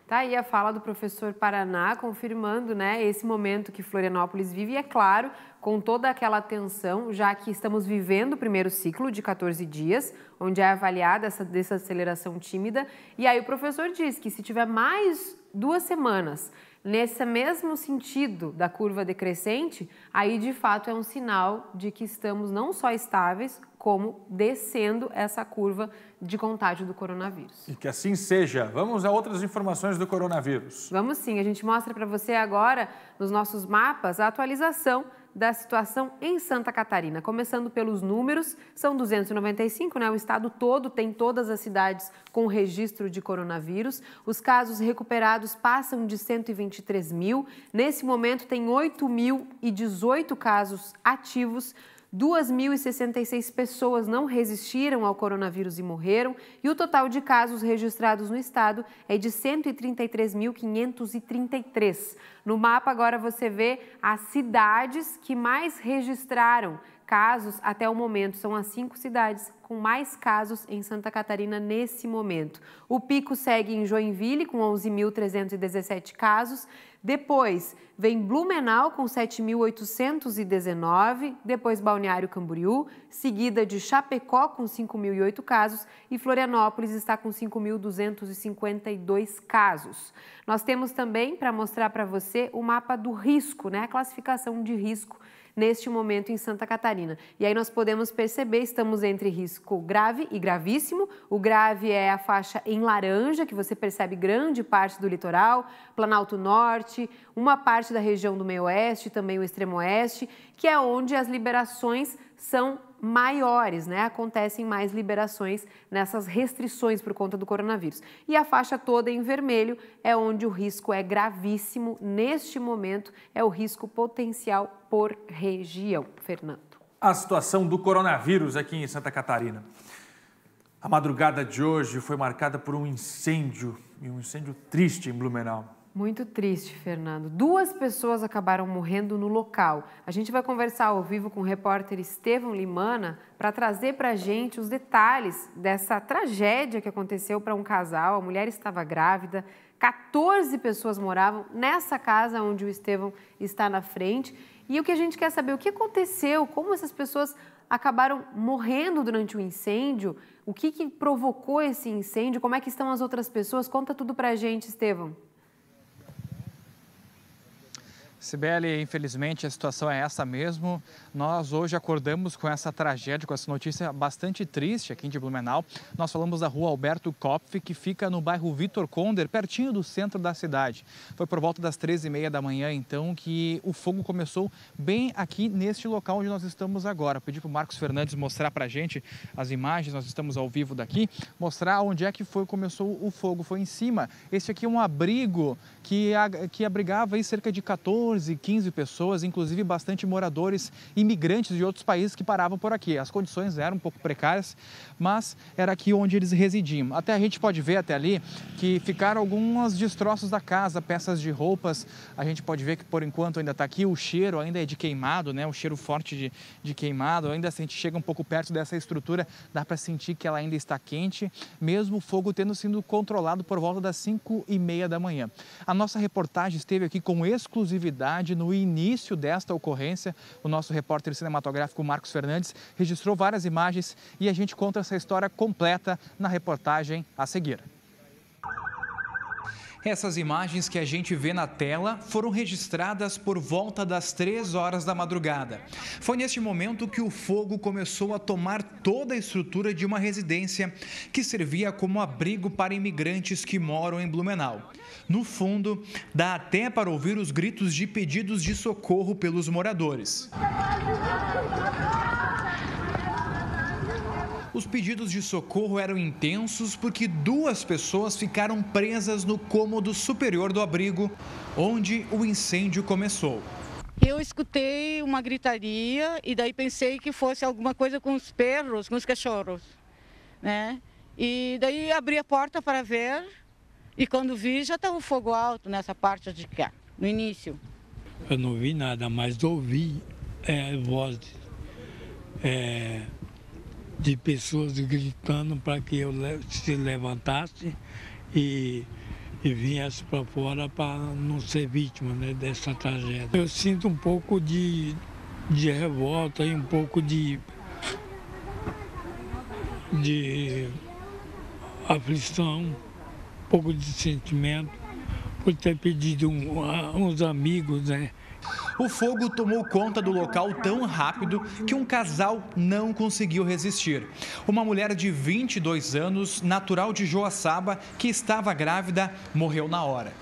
Tá aí a fala do professor Paraná, confirmando, né, esse momento que Florianópolis vive, e é claro, com toda aquela atenção, já que estamos vivendo o primeiro ciclo de 14 dias, onde é avaliada essa desaceleração tímida, e aí o professor diz que se tiver mais 2 semanas nesse mesmo sentido da curva decrescente, aí de fato é um sinal de que estamos não só estáveis, como descendo essa curva de contágio do coronavírus. E que assim seja. Vamos a outras informações do coronavírus. Vamos sim, a gente mostra para você agora, nos nossos mapas, a atualização da situação em Santa Catarina. Começando pelos números, são 295, né? O estado todo tem todas as cidades com registro de coronavírus. Os casos recuperados passam de 123 mil. Nesse momento tem 8.018 casos ativos. 2.066 pessoas não resistiram ao coronavírus e morreram, e o total de casos registrados no estado é de 133.533. No mapa agora você vê as cidades que mais registraram casos até o momento. São as 5 cidades com mais casos em Santa Catarina nesse momento. O pico segue em Joinville com 11.317 casos. Depois vem Blumenau com 7.819, depois Balneário Camboriú, seguida de Chapecó com 5.008 casos e Florianópolis está com 5.252 casos. Nós temos também, para mostrar para você, o mapa do risco, né? A classificação de risco neste momento em Santa Catarina. E aí nós podemos perceber, estamos entre risco grave e gravíssimo. O grave é a faixa em laranja, que você percebe grande parte do litoral, Planalto Norte, uma parte da região do meio-oeste, também o extremo oeste, que é onde as liberações são maiores, né? Acontecem mais liberações nessas restrições por conta do coronavírus. E a faixa toda em vermelho é onde o risco é gravíssimo. Neste momento, é o risco potencial por região. Fernando. A situação do coronavírus aqui em Santa Catarina. A madrugada de hoje foi marcada por um incêndio, e um incêndio triste em Blumenau. Muito triste, Fernando. 2 pessoas acabaram morrendo no local. A gente vai conversar ao vivo com o repórter Estevão Limana para trazer para a gente os detalhes dessa tragédia que aconteceu para um casal. A mulher estava grávida, 14 pessoas moravam nessa casa onde o Estevão está na frente. E o que a gente quer saber, o que aconteceu, como essas pessoas acabaram morrendo durante o incêndio, o que provocou esse incêndio, como é que estão as outras pessoas? Conta tudo para a gente, Estevão. Sibeli, infelizmente a situação é essa mesmo. Nós hoje acordamos com essa tragédia, com essa notícia bastante triste aqui de Blumenau. Nós falamos da rua Alberto Kopf, que fica no bairro Vitor Conder, pertinho do centro da cidade. Foi por volta das 13h30 da manhã, então, que o fogo começou bem aqui neste local onde nós estamos agora. Pedi para o Marcos Fernandes mostrar para a gente as imagens, nós estamos ao vivo daqui, mostrar onde é que começou o fogo. Foi em cima. Esse aqui é um abrigo que abrigava aí cerca de 14, 15 pessoas, inclusive bastante moradores imigrantes de outros países que paravam por aqui. As condições eram um pouco precárias, mas era aqui onde eles residiam. Até a gente pode ver até ali que ficaram alguns destroços da casa, peças de roupas. A gente pode ver que por enquanto ainda está aqui, o cheiro ainda é de queimado, né? O cheiro forte de queimado. Ainda se a gente chega um pouco perto dessa estrutura, dá para sentir que ela ainda está quente, mesmo o fogo tendo sido controlado por volta das 5h30 da manhã. A nossa reportagem esteve aqui com exclusividade no início desta ocorrência. O nosso repórter cinematográfico Marcos Fernandes registrou várias imagens e a gente conta essa história completa na reportagem a seguir. Essas imagens que a gente vê na tela foram registradas por volta das 3 horas da madrugada. Foi neste momento que o fogo começou a tomar toda a estrutura de uma residência que servia como abrigo para imigrantes que moram em Blumenau. No fundo, dá até para ouvir os gritos de pedidos de socorro pelos moradores. Os pedidos de socorro eram intensos porque 2 pessoas ficaram presas no cômodo superior do abrigo, onde o incêndio começou. Eu escutei uma gritaria e daí pensei que fosse alguma coisa com os perros, com os cachorros, né? E daí abri a porta para ver e quando vi já estava o fogo alto nessa parte de cá, no início. Eu não vi nada, mas ouvi vozes de pessoas gritando para que eu se levantasse e viesse para fora para não ser vítima, né, dessa tragédia. Eu sinto um pouco de revolta e um pouco de aflição, um pouco de sentimento por ter pedido uns amigos, né? O fogo tomou conta do local tão rápido que um casal não conseguiu resistir. Uma mulher de 22 anos, natural de Joaçaba, que estava grávida, morreu na hora.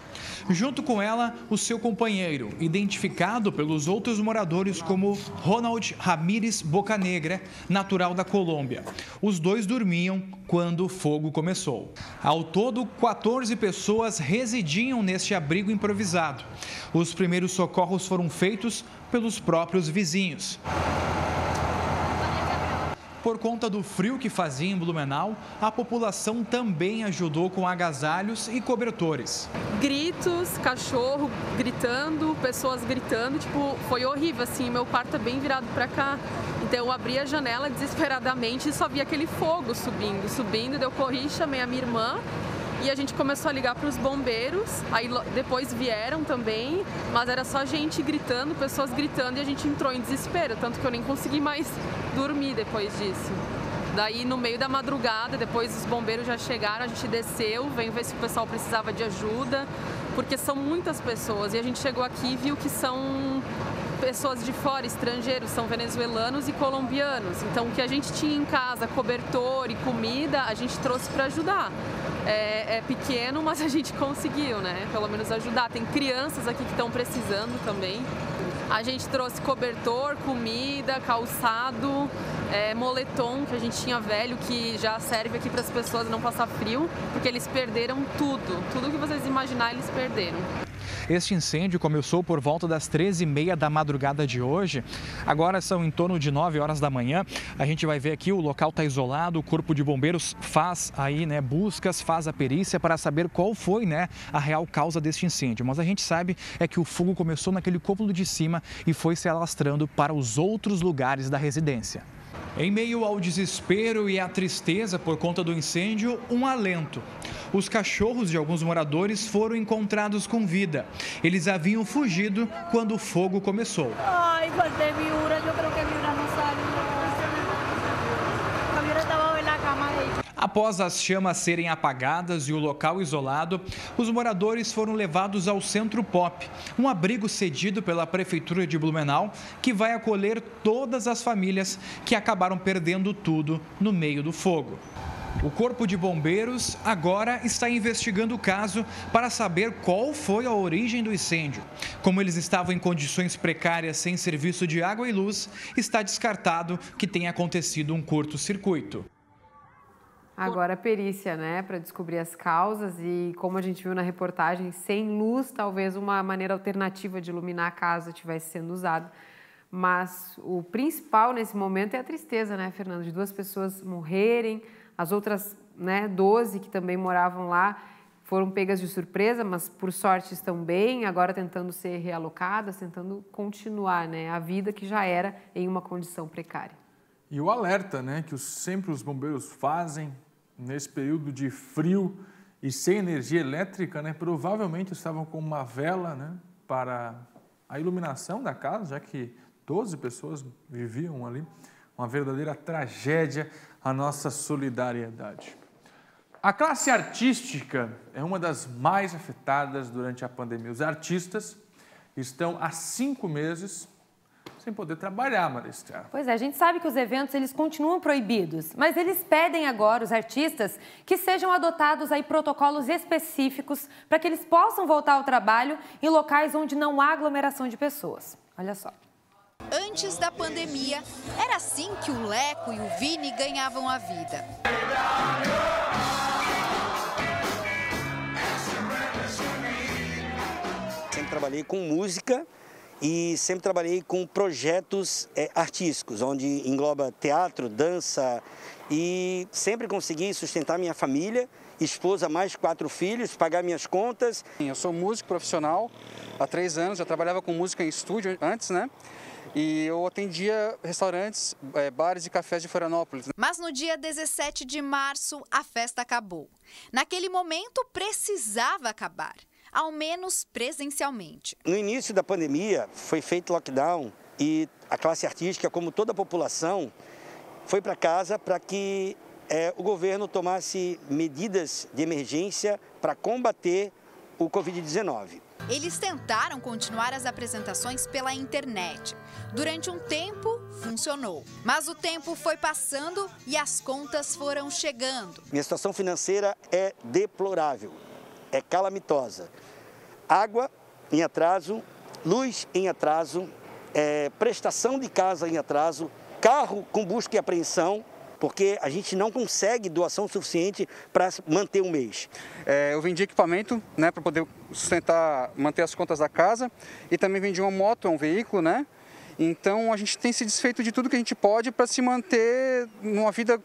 Junto com ela, o seu companheiro, identificado pelos outros moradores como Ronald Ramírez Bocanegra, natural da Colômbia. Os 2 dormiam quando o fogo começou. Ao todo, 14 pessoas residiam neste abrigo improvisado. Os primeiros socorros foram feitos pelos próprios vizinhos. Por conta do frio que fazia em Blumenau, a população também ajudou com agasalhos e cobertores. Gritos, cachorro gritando, pessoas gritando, tipo, foi horrível, assim, meu quarto é bem virado para cá. Então eu abri a janela desesperadamente e só vi aquele fogo subindo, eu corri, chamei a minha irmã. E a gente começou a ligar para os bombeiros, aí depois vieram também, mas era só gente gritando, pessoas gritando e a gente entrou em desespero, tanto que eu nem consegui mais dormir depois disso. Daí no meio da madrugada, depois os bombeiros já chegaram, a gente desceu, veio ver se o pessoal precisava de ajuda, porque são muitas pessoas e a gente chegou aqui e viu que são pessoas de fora, estrangeiros, são venezuelanos e colombianos. Então o que a gente tinha em casa, cobertor e comida, a gente trouxe para ajudar. É pequeno, mas a gente conseguiu, né? Pelo menos ajudar. Tem crianças aqui que estão precisando também. A gente trouxe cobertor, comida, calçado, moletom que a gente tinha velho, que já serve aqui para as pessoas não passar frio, porque eles perderam tudo. Tudo que vocês imaginarem, eles perderam. Este incêndio começou por volta das 13h30 da madrugada de hoje. Agora são em torno de 9 horas da manhã. A gente vai ver aqui, o local está isolado, o Corpo de Bombeiros faz aí, né, buscas, faz a perícia para saber qual foi, né, a real causa deste incêndio. Mas a gente sabe que o fogo começou naquele cômodo de cima e foi se alastrando para os outros lugares da residência. Em meio ao desespero e à tristeza por conta do incêndio, um alento. Os cachorros de alguns moradores foram encontrados com vida. Eles haviam fugido quando o fogo começou. Ai, faltei Miura, eu creio que Miura não sabe. A Miura estava na cama aí. Após as chamas serem apagadas e o local isolado, os moradores foram levados ao Centro Pop, um abrigo cedido pela Prefeitura de Blumenau, que vai acolher todas as famílias que acabaram perdendo tudo no meio do fogo. O Corpo de Bombeiros agora está investigando o caso para saber qual foi a origem do incêndio. Como eles estavam em condições precárias sem serviço de água e luz, está descartado que tenha acontecido um curto-circuito. Agora a perícia, né, para descobrir as causas e, como a gente viu na reportagem, sem luz, talvez uma maneira alternativa de iluminar a casa estivesse sendo usada. Mas o principal nesse momento é a tristeza, né, Fernando, de 2 pessoas morrerem, as outras, né, 12 que também moravam lá foram pegas de surpresa, mas por sorte estão bem, agora tentando ser realocadas, tentando continuar, né, a vida que já era em uma condição precária. E o alerta, né, que sempre os bombeiros fazem nesse período de frio e sem energia elétrica, né, provavelmente estavam com uma vela, né, para a iluminação da casa, já que 12 pessoas viviam ali. Uma verdadeira tragédia, a nossa solidariedade. A classe artística é uma das mais afetadas durante a pandemia. Os artistas estão há 5 meses sem poder trabalhar, Maria Esther. Pois é, a gente sabe que os eventos eles continuam proibidos, mas eles pedem agora, os artistas, que sejam adotados aí protocolos específicos para que eles possam voltar ao trabalho em locais onde não há aglomeração de pessoas. Olha só. Antes da pandemia, era assim que o Leco e o Vini ganhavam a vida. Sempre trabalhei com música e sempre trabalhei com projetos artísticos, onde engloba teatro, dança, e sempre consegui sustentar minha família, esposa, mais 4 filhos, pagar minhas contas. Eu sou músico profissional há 3 anos, já trabalhava com música em estúdio antes, né? E eu atendia restaurantes, bares e cafés de Florianópolis. Mas no dia 17 de março, a festa acabou. Naquele momento, precisava acabar, ao menos presencialmente. No início da pandemia, foi feito lockdown e a classe artística, como toda a população, foi para casa para que o governo tomasse medidas de emergência para combater o Covid-19. Eles tentaram continuar as apresentações pela internet. Durante um tempo, funcionou. Mas o tempo foi passando e as contas foram chegando. Minha situação financeira é deplorável, é calamitosa. Água em atraso, luz em atraso, prestação de casa em atraso, carro com busca e apreensão, porque a gente não consegue doação suficiente para manter um mês. Eu vendi equipamento, né, para poder sustentar, manter as contas da casa, e também vendi uma moto, um veículo, né? Então a gente tem se desfeito de tudo que a gente pode para se manter numa vida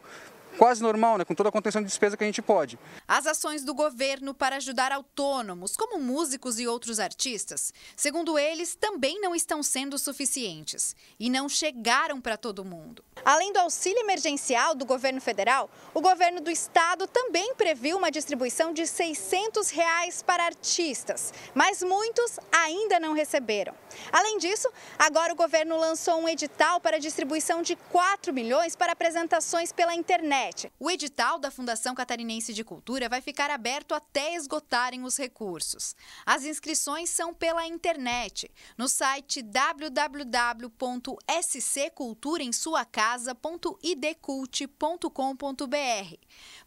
quase normal, né, com toda a contenção de despesa que a gente pode. As ações do governo para ajudar autônomos, como músicos e outros artistas, segundo eles, também não estão sendo suficientes e não chegaram para todo mundo. Além do auxílio emergencial do governo federal, o governo do estado também previu uma distribuição de R$ 600 para artistas, mas muitos ainda não receberam. Além disso, agora o governo lançou um edital para a distribuição de 4 milhões para apresentações pela internet. O edital da Fundação Catarinense de Cultura vai ficar aberto até esgotarem os recursos. As inscrições são pela internet, no site www.scculturaemsuacasa.idcult.com.br.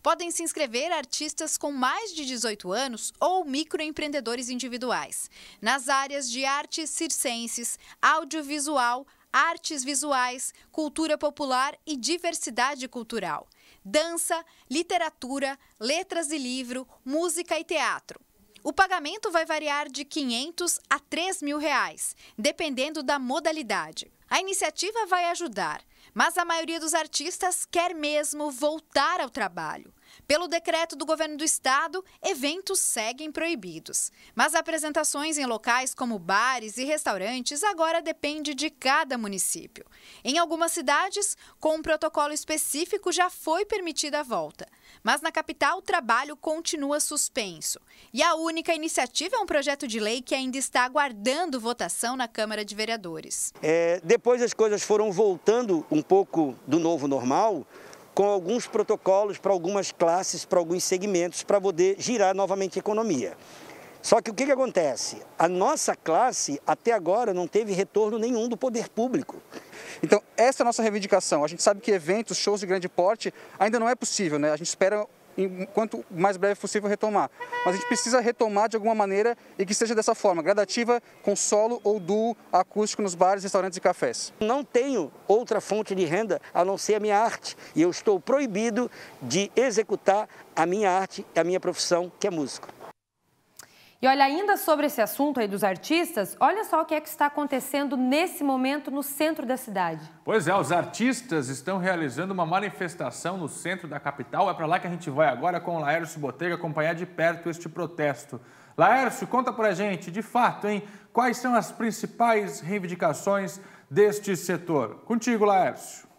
Podem se inscrever artistas com mais de 18 anos ou microempreendedores individuais, nas áreas de artes circenses, audiovisual, artes visuais, cultura popular e diversidade cultural, dança, literatura, letras e livro, música e teatro. O pagamento vai variar de R$ 500 a R$ 3.000, dependendo da modalidade. A iniciativa vai ajudar, mas a maioria dos artistas quer mesmo voltar ao trabalho. Pelo decreto do governo do estado, eventos seguem proibidos. Mas apresentações em locais como bares e restaurantes agora depende de cada município. Em algumas cidades, com um protocolo específico, já foi permitida a volta. Mas na capital, o trabalho continua suspenso. E a única iniciativa é um projeto de lei que ainda está aguardando votação na Câmara de Vereadores. Depois as coisas foram voltando um pouco do novo normal, com alguns protocolos para algumas classes, para alguns segmentos, para poder girar novamente a economia. Só que o que acontece? A nossa classe, até agora, não teve retorno nenhum do poder público. Então, essa é a nossa reivindicação. A gente sabe que eventos, shows de grande porte ainda não é possível, né? A gente espera, enquanto mais breve possível, retomar. Mas a gente precisa retomar de alguma maneira e que seja dessa forma, gradativa, com solo ou duo acústico nos bares, restaurantes e cafés. Não tenho outra fonte de renda a não ser a minha arte. E eu estou proibido de executar a minha arte, a minha profissão, que é músico. E olha, ainda sobre esse assunto aí dos artistas, olha só o que é que está acontecendo nesse momento no centro da cidade. Pois é, os artistas estão realizando uma manifestação no centro da capital. É para lá que a gente vai agora com o Laércio Botega acompanhar de perto este protesto. Laércio, conta pra gente, de fato, hein, quais são as principais reivindicações deste setor? Contigo, Laércio.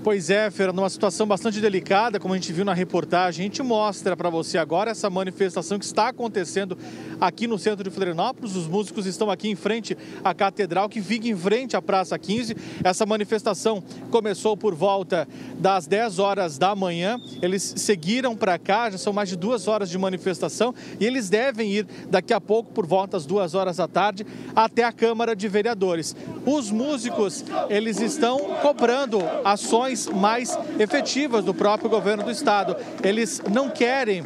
Pois é, Fernando, uma situação bastante delicada, como a gente viu na reportagem. A gente mostra para você agora essa manifestação que está acontecendo aqui no centro de Florianópolis. Os músicos estão aqui em frente à Catedral, que fica em frente à Praça 15. Essa manifestação começou por volta das 10 horas da manhã. Eles seguiram para cá, já são mais de 2 horas de manifestação, e eles devem ir daqui a pouco, por volta das 2 horas da tarde, até a Câmara de Vereadores. Os músicos, eles estão cobrando ações mais efetivas do próprio governo do estado. Eles não querem,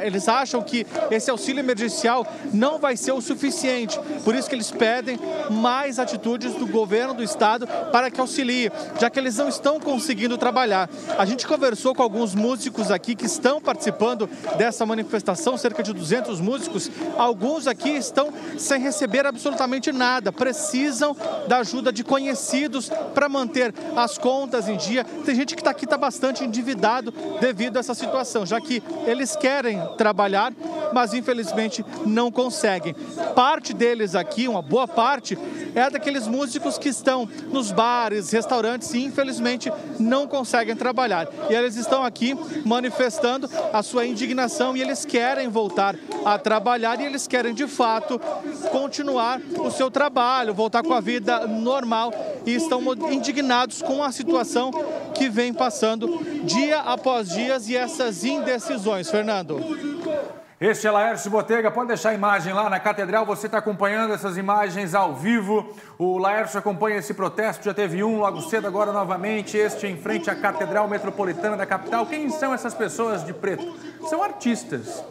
eles acham que esse auxílio emergencial não vai ser o suficiente. Por isso que eles pedem mais atitudes do governo do estado para que auxilie, já que eles não estão conseguindo trabalhar. A gente conversou com alguns músicos aqui que estão participando dessa manifestação, cerca de 200 músicos. Alguns aqui estão sem receber absolutamente nada, precisam da ajuda de conhecidos para manter as contas em dia. Tem gente que está bastante endividado devido a essa situação, já que eles querem trabalhar, mas infelizmente não conseguem. Parte deles aqui, uma boa parte, é daqueles músicos que estão nos bares, restaurantes e infelizmente não conseguem trabalhar. E eles estão aqui manifestando a sua indignação e eles querem voltar a trabalhar e eles querem de fato continuar o seu trabalho, voltar com a vida normal, e estão indignados com a situação que vem passando dia após dia e essas indecisões. Fernando. Este é Laércio Botega, pode deixar a imagem lá na Catedral, você está acompanhando essas imagens ao vivo. O Laércio acompanha esse protesto, já teve um logo cedo, agora novamente, este em frente à Catedral Metropolitana da capital. Quem são essas pessoas de preto? São artistas,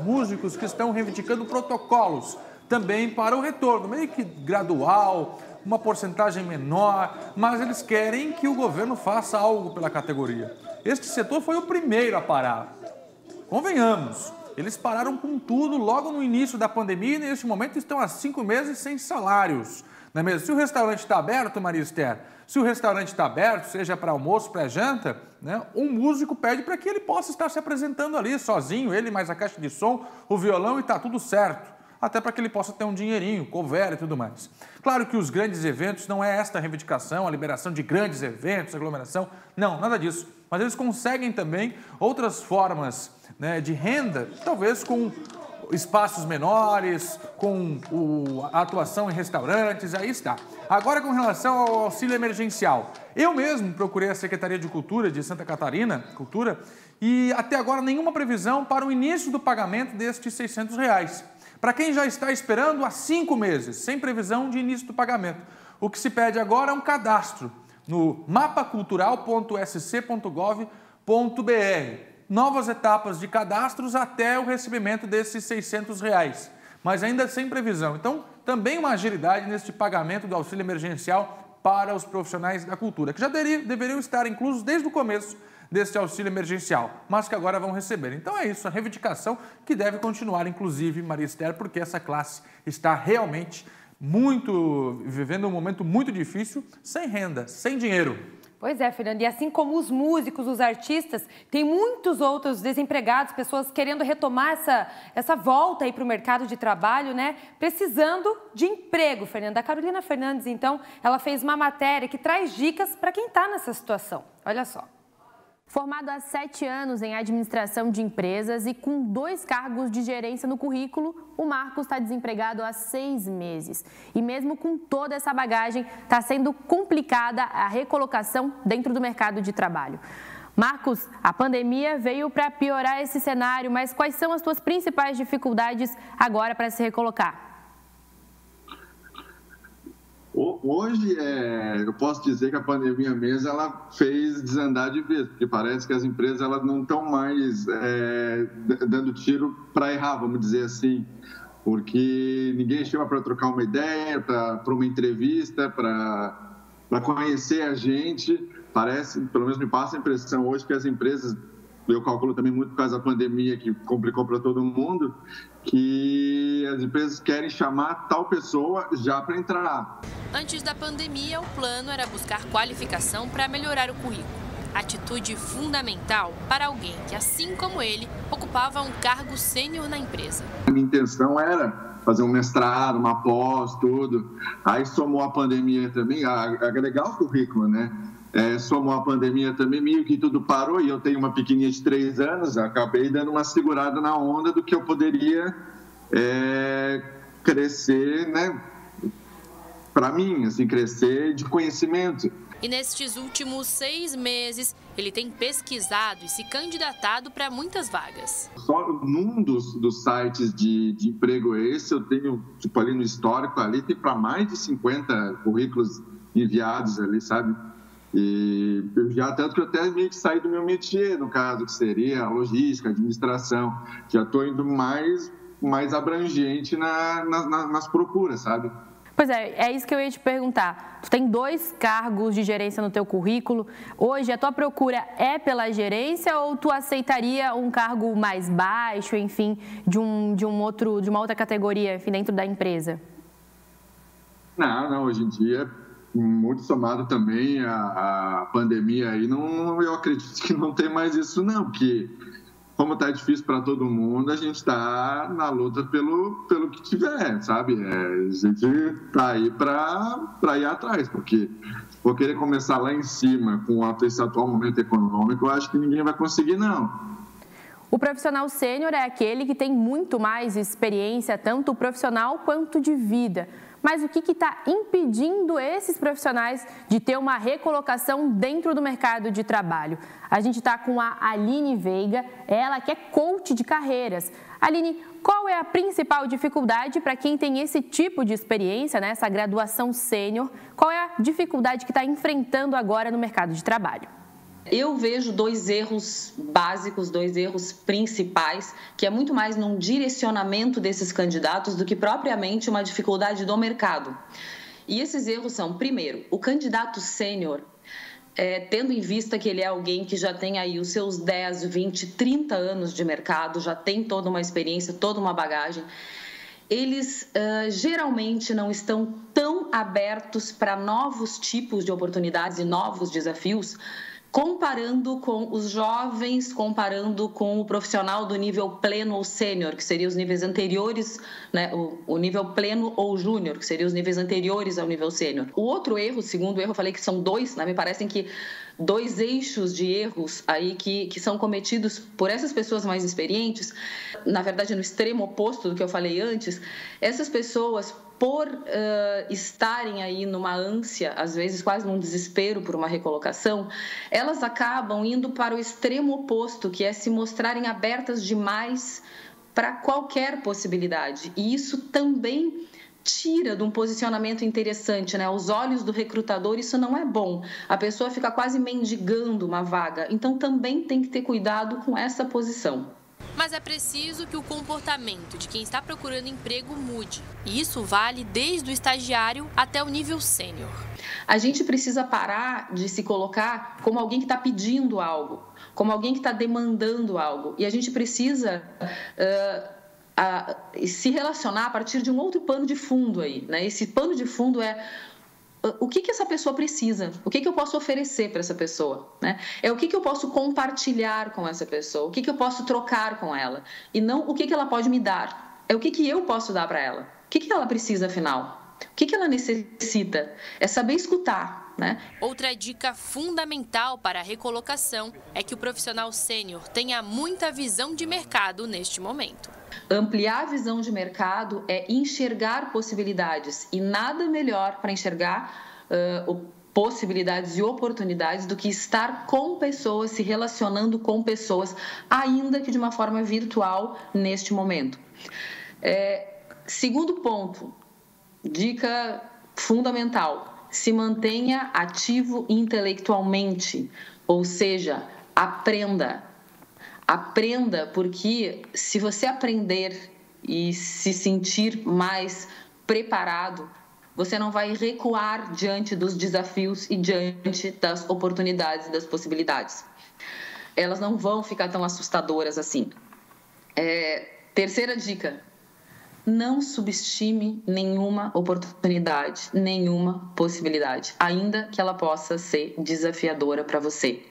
músicos que estão reivindicando protocolos também para o retorno, meio que gradual, uma porcentagem menor, mas eles querem que o governo faça algo pela categoria. Este setor foi o primeiro a parar. Convenhamos, eles pararam com tudo logo no início da pandemia e neste momento estão há 5 meses sem salários. Não é mesmo? Se o restaurante está aberto, Maria Esther, se o restaurante está aberto, seja para almoço, para janta, né, um músico pede para que ele possa estar se apresentando ali sozinho, ele mais a caixa de som, o violão, e está tudo certo. Até para que ele possa ter um dinheirinho, couvert e tudo mais. Claro que os grandes eventos não é esta reivindicação, a liberação de grandes eventos, aglomeração, não, nada disso. Mas eles conseguem também outras formas, né, de renda, talvez com espaços menores, com a atuação em restaurantes, aí está. Agora, com relação ao auxílio emergencial, eu mesmo procurei a Secretaria de Cultura de Santa Catarina, e até agora nenhuma previsão para o início do pagamento destes R$600. Para quem já está esperando há 5 meses, sem previsão de início do pagamento. O que se pede agora é um cadastro no mapacultural.sc.gov.br. Novas etapas de cadastros até o recebimento desses R$600, mas ainda sem previsão. Então, também uma agilidade neste pagamento do auxílio emergencial para os profissionais da cultura, que já deveriam estar inclusos desde o começo deste auxílio emergencial, mas que agora vão receber. Então é isso, a reivindicação que deve continuar, inclusive, Maria Esther, porque essa classe está realmente vivendo um momento muito difícil, sem renda, sem dinheiro. Pois é, Fernando, e assim como os músicos, os artistas, tem muitos outros desempregados, pessoas querendo retomar essa volta aí para o mercado de trabalho, né? Precisando de emprego, Fernando. A Carolina Fernandes, então, ela fez uma matéria que traz dicas para quem está nessa situação. Olha só. Formado há 7 anos em administração de empresas e com 2 cargos de gerência no currículo, o Marcos está desempregado há 6 meses. E mesmo com toda essa bagagem, está sendo complicada a recolocação dentro do mercado de trabalho. Marcos, a pandemia veio para piorar esse cenário, mas quais são as suas principais dificuldades agora para se recolocar? Hoje, eu posso dizer que a pandemia mesmo, ela fez desandar de vez, porque parece que as empresas elas não estão mais dando tiro para errar, vamos dizer assim, porque ninguém chama para trocar uma ideia, para uma entrevista, para conhecer a gente. Parece, pelo menos me passa a impressão hoje que as empresas, eu calculo também muito por causa da pandemia que complicou para todo mundo, que as empresas querem chamar tal pessoa já para entrar. Antes da pandemia, o plano era buscar qualificação para melhorar o currículo. Atitude fundamental para alguém que, assim como ele, ocupava um cargo sênior na empresa. A minha intenção era fazer um mestrado, uma pós, tudo. Aí somou a pandemia também, agregar o currículo, né? somou a pandemia também, meio que tudo parou, e eu tenho uma pequenininha de 3 anos, acabei dando uma segurada na onda do que eu poderia crescer, né, para mim, assim, crescer de conhecimento. E nestes últimos 6 meses, ele tem pesquisado e se candidatado para muitas vagas. Só num dos sites de emprego esse, eu tenho, tipo, ali no histórico, ali tem para mais de 50 currículos enviados ali, sabe? E tanto que eu até meio que saí do meu métier, no caso, que seria a logística, a administração. Já estou indo mais abrangente nas procuras, sabe? Pois é isso que eu ia te perguntar. Tu tem 2 cargos de gerência no teu currículo. Hoje, a tua procura é pela gerência ou tu aceitaria um cargo mais baixo, enfim, de uma outra categoria, enfim, dentro da empresa? Não, hoje em dia, muito somado também a pandemia aí, eu acredito que não tem mais isso não, porque como está difícil para todo mundo, a gente está na luta pelo que tiver, sabe? A gente está aí para ir atrás, porque se for querer começar lá em cima com esse atual momento econômico, eu acho que ninguém vai conseguir, não. O profissional sênior é aquele que tem muito mais experiência, tanto profissional quanto de vida. Mas o que está impedindo esses profissionais de ter uma recolocação dentro do mercado de trabalho? A gente está com a Aline Veiga, ela que é coach de carreiras. Aline, qual é a principal dificuldade para quem tem esse tipo de experiência, né, essa graduação sênior? Qual é a dificuldade que está enfrentando agora no mercado de trabalho? Eu vejo 2 erros básicos, 2 erros principais, que é muito mais num direcionamento desses candidatos do que propriamente uma dificuldade do mercado. E esses erros são, primeiro, o candidato sênior, tendo em vista que ele é alguém que já tem aí os seus 10, 20, 30 anos de mercado, já tem toda uma experiência, toda uma bagagem, eles geralmente não estão tão abertos para novos tipos de oportunidades e novos desafios, comparando com os jovens, comparando com o profissional do nível pleno ou sênior, que seriam os níveis anteriores, né, o nível pleno ou júnior, que seriam os níveis anteriores ao nível sênior. O outro erro, o segundo erro, eu falei que são 2, né, me parecem que 2 eixos de erros aí que são cometidos por essas pessoas mais experientes, na verdade no extremo oposto do que eu falei antes, essas pessoas, por estarem aí numa ânsia, às vezes quase num desespero por uma recolocação, elas acabam indo para o extremo oposto, que é se mostrarem abertas demais para qualquer possibilidade. E isso também tira de um posicionamento interessante, né? Aos olhos do recrutador, isso não é bom. A pessoa fica quase mendigando uma vaga. Então, também tem que ter cuidado com essa posição. Mas é preciso que o comportamento de quem está procurando emprego mude. E isso vale desde o estagiário até o nível sênior. A gente precisa parar de se colocar como alguém que está pedindo algo, como alguém que está demandando algo. E a gente precisa se relacionar a partir de um outro pano de fundo aí, né? Esse pano de fundo é o que essa pessoa precisa, o que eu posso oferecer para essa pessoa, né? É o que eu posso compartilhar com essa pessoa, o que eu posso trocar com ela, e não o que ela pode me dar, é o que eu posso dar para ela, o que ela precisa afinal, o que ela necessita, é saber escutar, né? Outra dica fundamental para a recolocação é que o profissional sênior tenha muita visão de mercado neste momento. Ampliar a visão de mercado é enxergar possibilidades, e nada melhor para enxergar possibilidades e oportunidades do que estar com pessoas, se relacionando com pessoas, ainda que de uma forma virtual neste momento. Segundo ponto, dica fundamental: se mantenha ativo intelectualmente, ou seja, aprenda. Aprenda, porque se você aprender e se sentir mais preparado, você não vai recuar diante dos desafios e diante das oportunidades e das possibilidades. Elas não vão ficar tão assustadoras assim. Terceira dica: não subestime nenhuma oportunidade, nenhuma possibilidade, ainda que ela possa ser desafiadora para você.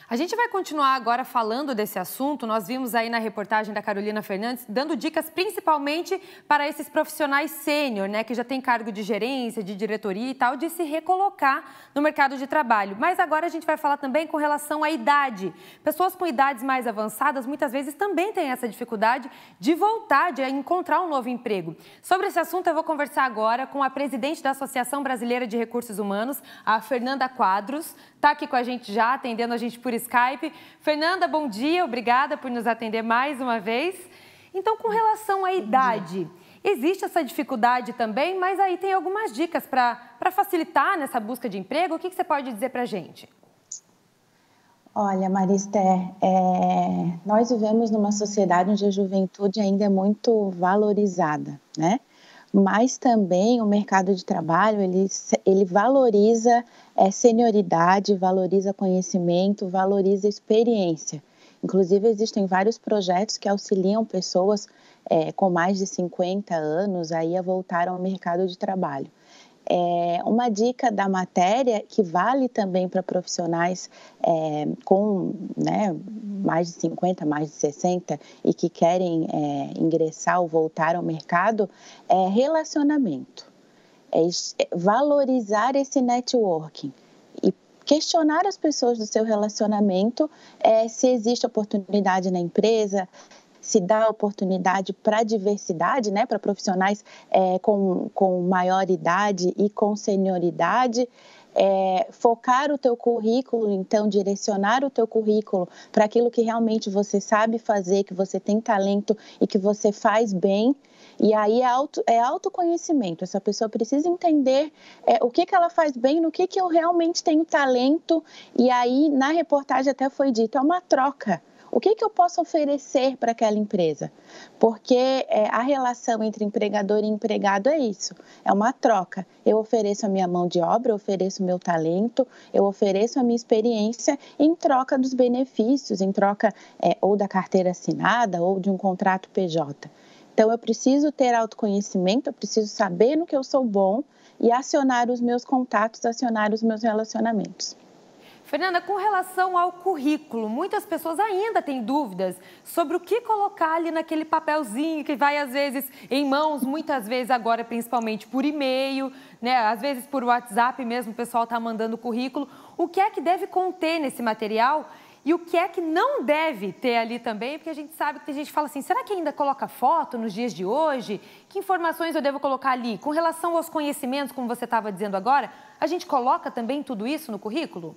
A gente vai continuar agora falando desse assunto. Nós vimos aí na reportagem da Carolina Fernandes dando dicas principalmente para esses profissionais sênior, né, que já tem cargo de gerência, de diretoria e tal, de se recolocar no mercado de trabalho. Mas agora a gente vai falar também com relação à idade. Pessoas com idades mais avançadas muitas vezes também têm essa dificuldade de voltar, de encontrar um novo emprego. Sobre esse assunto eu vou conversar agora com a presidente da Associação Brasileira de Recursos Humanos, a Fernanda Quadros. Está aqui com a gente já, atendendo a gente por Skype. Fernanda, bom dia, obrigada por nos atender mais uma vez. Então, com relação à idade, existe essa dificuldade também, mas aí tem algumas dicas para facilitar nessa busca de emprego. O que você pode dizer para a gente? Olha, Maristé, nós vivemos numa sociedade onde a juventude ainda é muito valorizada, né? Mas também o mercado de trabalho, ele valoriza senioridade, valoriza conhecimento, valoriza experiência. Inclusive, existem vários projetos que auxiliam pessoas com mais de 50 anos aí a voltar ao mercado de trabalho. Uma dica da matéria que vale também para profissionais com mais de 50, mais de 60 e que querem ingressar ou voltar ao mercado é relacionamento. Valorizar esse networking e questionar as pessoas do seu relacionamento se existe oportunidade na empresa, se dá oportunidade para diversidade, né, para profissionais com maior idade e com senioridade, focar o teu currículo, então direcionar o teu currículo para aquilo que realmente você sabe fazer, que você tem talento e que você faz bem. E aí é autoconhecimento, essa pessoa precisa entender o que ela faz bem, no que eu realmente tenho talento. E aí na reportagem até foi dito, é uma troca. O que eu posso oferecer para aquela empresa? Porque a relação entre empregador e empregado é isso, é uma troca. Eu ofereço a minha mão de obra, eu ofereço o meu talento, eu ofereço a minha experiência em troca dos benefícios, em troca ou da carteira assinada ou de um contrato PJ. Então, eu preciso ter autoconhecimento, eu preciso saber no que eu sou bom e acionar os meus contatos, acionar os meus relacionamentos. Fernanda, com relação ao currículo, muitas pessoas ainda têm dúvidas sobre o que colocar ali naquele papelzinho que vai, às vezes, em mãos, muitas vezes agora, principalmente por e-mail, né? Às vezes por WhatsApp mesmo, o pessoal está mandando o currículo. O que é que deve conter nesse material e o que é que não deve ter ali também? Porque a gente sabe que tem gente que fala assim, será que ainda coloca foto nos dias de hoje? Que informações eu devo colocar ali? Com relação aos conhecimentos, como você estava dizendo agora, a gente coloca também tudo isso no currículo?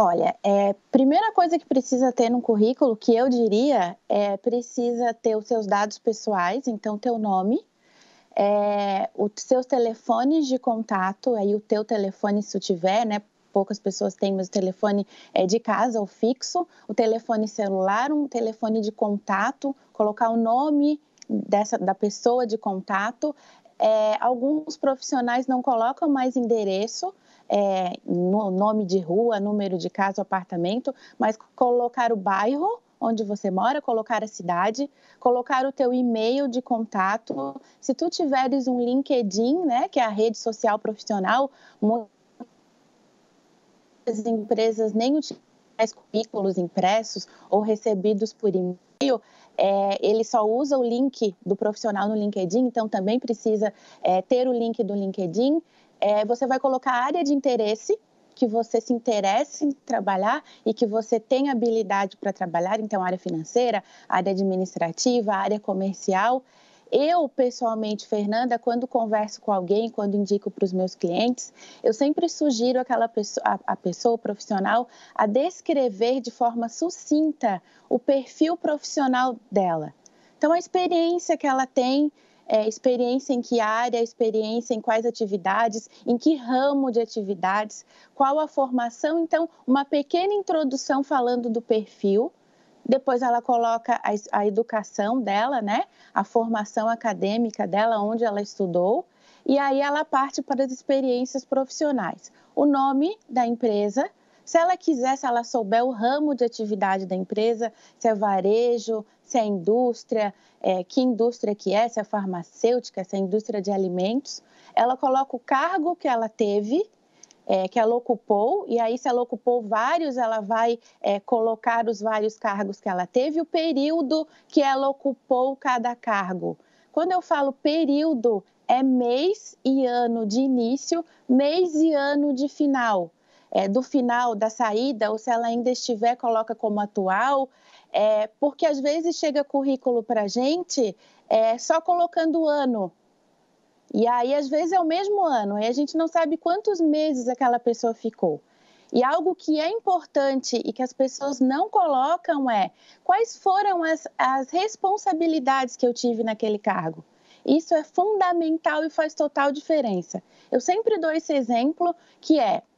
Olha, primeira coisa que precisa ter no currículo, que eu diria, precisa ter os seus dados pessoais, então teu nome, os seus telefones de contato, aí o teu telefone se tiver, né? Poucas pessoas têm, mas o telefone de casa ou fixo, o telefone celular, um telefone de contato, colocar o nome da pessoa de contato. Alguns profissionais não colocam mais endereço, nome de rua, número de casa, apartamento, mas colocar o bairro onde você mora, colocar a cidade, colocar o teu e-mail de contato. Se tu tiveres um LinkedIn, né, que é a rede social profissional, muitas empresas nem utilizam mais currículos impressos ou recebidos por e-mail, ele só usa o link do profissional no LinkedIn, então também precisa ter o link do LinkedIn. Você vai colocar a área de interesse, que você se interesse em trabalhar e que você tem habilidade para trabalhar, então área financeira, área administrativa, área comercial. Eu, pessoalmente, Fernanda, quando converso com alguém, quando indico para os meus clientes, eu sempre sugiro a pessoa profissional a descrever de forma sucinta o perfil profissional dela. Então, a experiência que ela tem, experiência em que área, experiência em quais atividades, em que ramo de atividades, qual a formação. Então, uma pequena introdução falando do perfil. Depois ela coloca a educação dela, né? A formação acadêmica dela, onde ela estudou. E aí ela parte para as experiências profissionais. O nome da empresa, se ela quiser, se ela souber o ramo de atividade da empresa, se é varejo, se é indústria, que indústria que é, se é farmacêutica, se é indústria de alimentos. Ela coloca o cargo que ela teve, que ela ocupou, e aí se ela ocupou vários, ela vai colocar os vários cargos que ela teve, o período que ela ocupou cada cargo. Quando eu falo período, é mês e ano de início, mês e ano de final. Do final da saída, ou se ela ainda estiver, coloca como atual, porque às vezes chega currículo para a gente só colocando o ano. E aí, às vezes, é o mesmo ano, e a gente não sabe quantos meses aquela pessoa ficou. E algo que é importante e que as pessoas não colocam quais foram as responsabilidades que eu tive naquele cargo. Isso é fundamental e faz total diferença. Eu sempre dou esse exemplo, que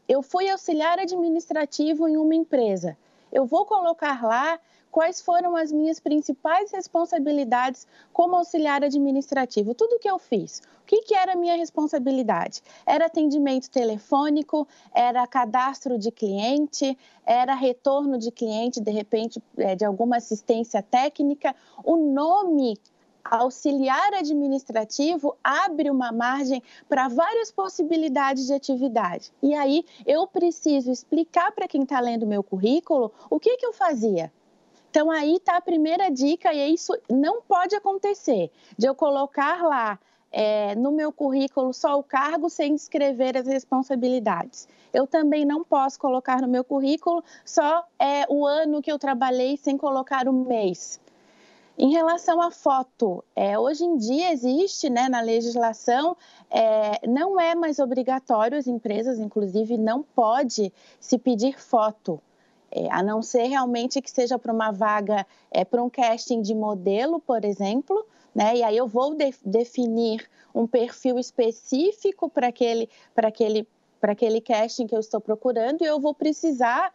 eu fui auxiliar administrativo em uma empresa. Eu vou colocar lá quais foram as minhas principais responsabilidades como auxiliar administrativo. Tudo que eu fiz. O que era a minha responsabilidade? Era atendimento telefônico, era cadastro de cliente, era retorno de cliente, de repente, de alguma assistência técnica. O nome auxiliar administrativo abre uma margem para várias possibilidades de atividade. E aí eu preciso explicar para quem está lendo meu currículo o que eu fazia. Então aí está a primeira dica, e isso não pode acontecer, de eu colocar lá no meu currículo só o cargo sem descrever as responsabilidades. Eu também não posso colocar no meu currículo só o ano que eu trabalhei sem colocar o mês. Em relação à foto, hoje em dia existe, na legislação, não é mais obrigatório, as empresas, inclusive, não pode se pedir foto, a não ser realmente que seja para uma vaga, para um casting de modelo, por exemplo, e aí eu vou definir um perfil específico para aquele casting que eu estou procurando, e eu vou precisar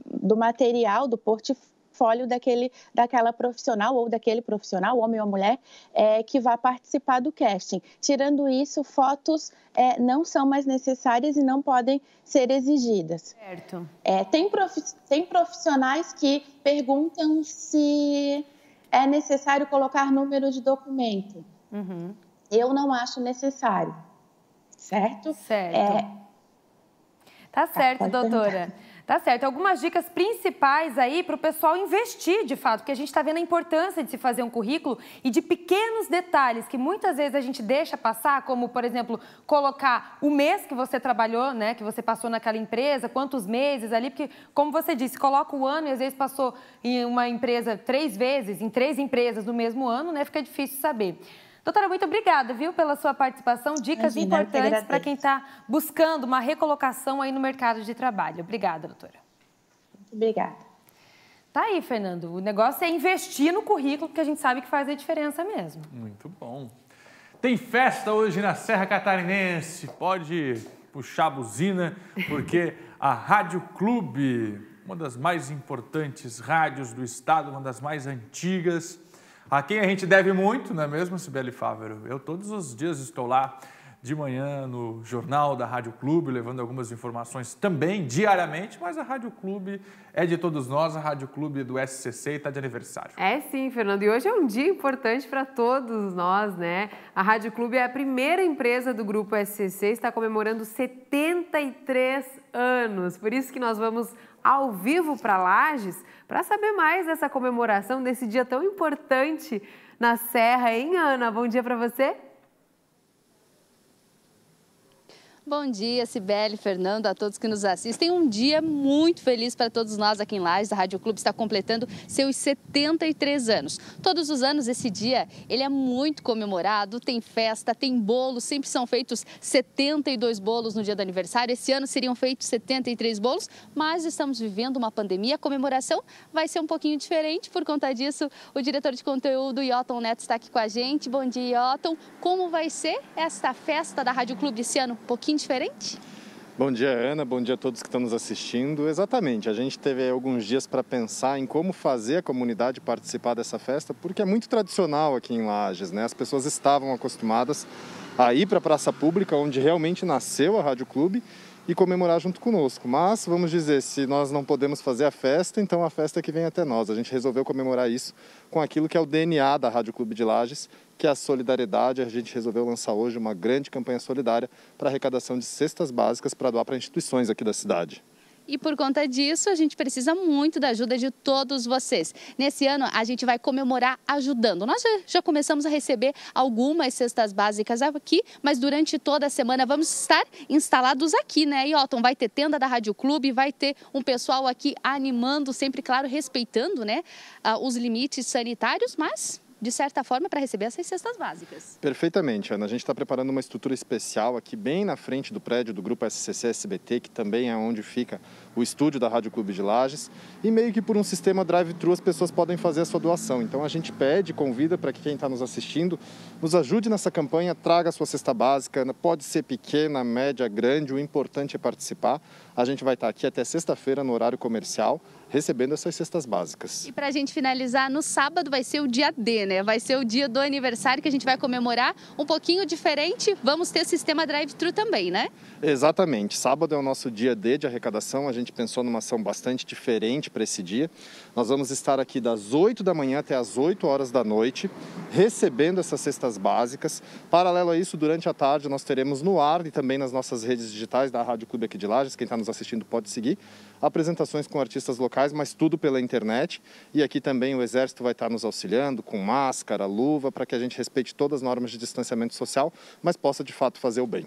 do material, do portfólio daquela profissional ou daquele profissional, homem ou mulher, que vai participar do casting. Tirando isso, fotos não são mais necessárias e não podem ser exigidas. Certo. Tem profissionais que perguntam se é necessário colocar número de documento. Uhum. Eu não acho necessário. Certo? Certo. Tá certo, doutora. Tá certo. Algumas dicas principais aí para o pessoal investir, de fato, porque a gente está vendo a importância de se fazer um currículo e de pequenos detalhes que muitas vezes a gente deixa passar, como, por exemplo, colocar o mês que você trabalhou, que você passou naquela empresa, quantos meses ali, porque, como você disse, coloca o ano e às vezes passou em uma empresa 3 vezes, em 3 empresas no mesmo ano, fica difícil saber. Doutora, muito obrigada, viu, pela sua participação. Dicas importantes para quem está buscando uma recolocação aí no mercado de trabalho. Obrigada, doutora. Muito obrigada. Tá aí, Fernando. O negócio é investir no currículo, porque a gente sabe que faz a diferença mesmo. Muito bom. Tem festa hoje na Serra Catarinense. Pode puxar a buzina, porque a Rádio Clube, uma das mais importantes rádios do estado, uma das mais antigas, a quem a gente deve muito, não é mesmo, Cibele Fávero? Eu todos os dias estou lá de manhã no Jornal da Rádio Clube, levando algumas informações também diariamente, mas a Rádio Clube é de todos nós, a Rádio Clube do SCC e está de aniversário. Sim, Fernando, e hoje é um dia importante para todos nós, A Rádio Clube é a primeira empresa do Grupo SCC, está comemorando 73 anos, por isso que nós vamos ao vivo para Lages, para saber mais dessa comemoração, desse dia tão importante na Serra, hein, Ana? Bom dia para você. Bom dia, Cibele, Fernando, a todos que nos assistem. Um dia muito feliz para todos nós aqui em Lages. A Rádio Clube está completando seus 73 anos. Todos os anos esse dia, ele é muito comemorado, tem festa, tem bolos, sempre são feitos 72 bolos no dia do aniversário. Esse ano seriam feitos 73 bolos, mas estamos vivendo uma pandemia. A comemoração vai ser um pouquinho diferente. Por conta disso, o diretor de conteúdo, Iotton Neto, está aqui com a gente. Bom dia, Iotton. Como vai ser esta festa da Rádio Clube esse ano? Um pouquinho diferente? Bom dia, Ana. Bom dia a todos que estão nos assistindo. Exatamente, a gente teve alguns dias para pensar em como fazer a comunidade participar dessa festa, porque é muito tradicional aqui em Lages, As pessoas estavam acostumadas a ir para a praça pública, onde realmente nasceu a Rádio Clube, e comemorar junto conosco. Mas, vamos dizer, se nós não podemos fazer a festa, então a festa é que vem até nós. A gente resolveu comemorar isso com aquilo que é o DNA da Rádio Clube de Lages, que é a solidariedade. A gente resolveu lançar hoje uma grande campanha solidária para arrecadação de cestas básicas para doar para instituições aqui da cidade. E por conta disso, a gente precisa muito da ajuda de todos vocês. Nesse ano, a gente vai comemorar ajudando. Nós já começamos a receber algumas cestas básicas aqui, mas durante toda a semana vamos estar instalados aqui, né? E, Otton, vai ter tenda da Rádio Clube, vai ter um pessoal aqui animando, sempre, claro, respeitando, né, os limites sanitários, mas de certa forma, para receber essas cestas básicas. Perfeitamente, Ana. A gente está preparando uma estrutura especial aqui bem na frente do prédio do Grupo SCC-SBT, que também é onde fica o estúdio da Rádio Clube de Lages. E meio que por um sistema drive-thru as pessoas podem fazer a sua doação. Então a gente pede, convida para que quem está nos assistindo nos ajude nessa campanha, traga a sua cesta básica. Pode ser pequena, média, grande, o importante é participar. A gente vai estar aqui até sexta-feira no horário comercial, recebendo essas cestas básicas. E para a gente finalizar, no sábado vai ser o dia D, né? Vai ser o dia do aniversário que a gente vai comemorar um pouquinho diferente. Vamos ter sistema drive-thru também, né? Exatamente. Sábado é o nosso dia D de arrecadação. A gente pensou numa ação bastante diferente para esse dia. Nós vamos estar aqui das 8 da manhã até as 8 horas da noite, recebendo essas cestas básicas. Paralelo a isso, durante a tarde, nós teremos no ar e também nas nossas redes digitais da Rádio Clube aqui de Lages, quem está nos assistindo pode seguir, apresentações com artistas locais, mas tudo pela internet. E aqui também o Exército vai estar nos auxiliando com máscara, luva, para que a gente respeite todas as normas de distanciamento social, mas possa de fato fazer o bem.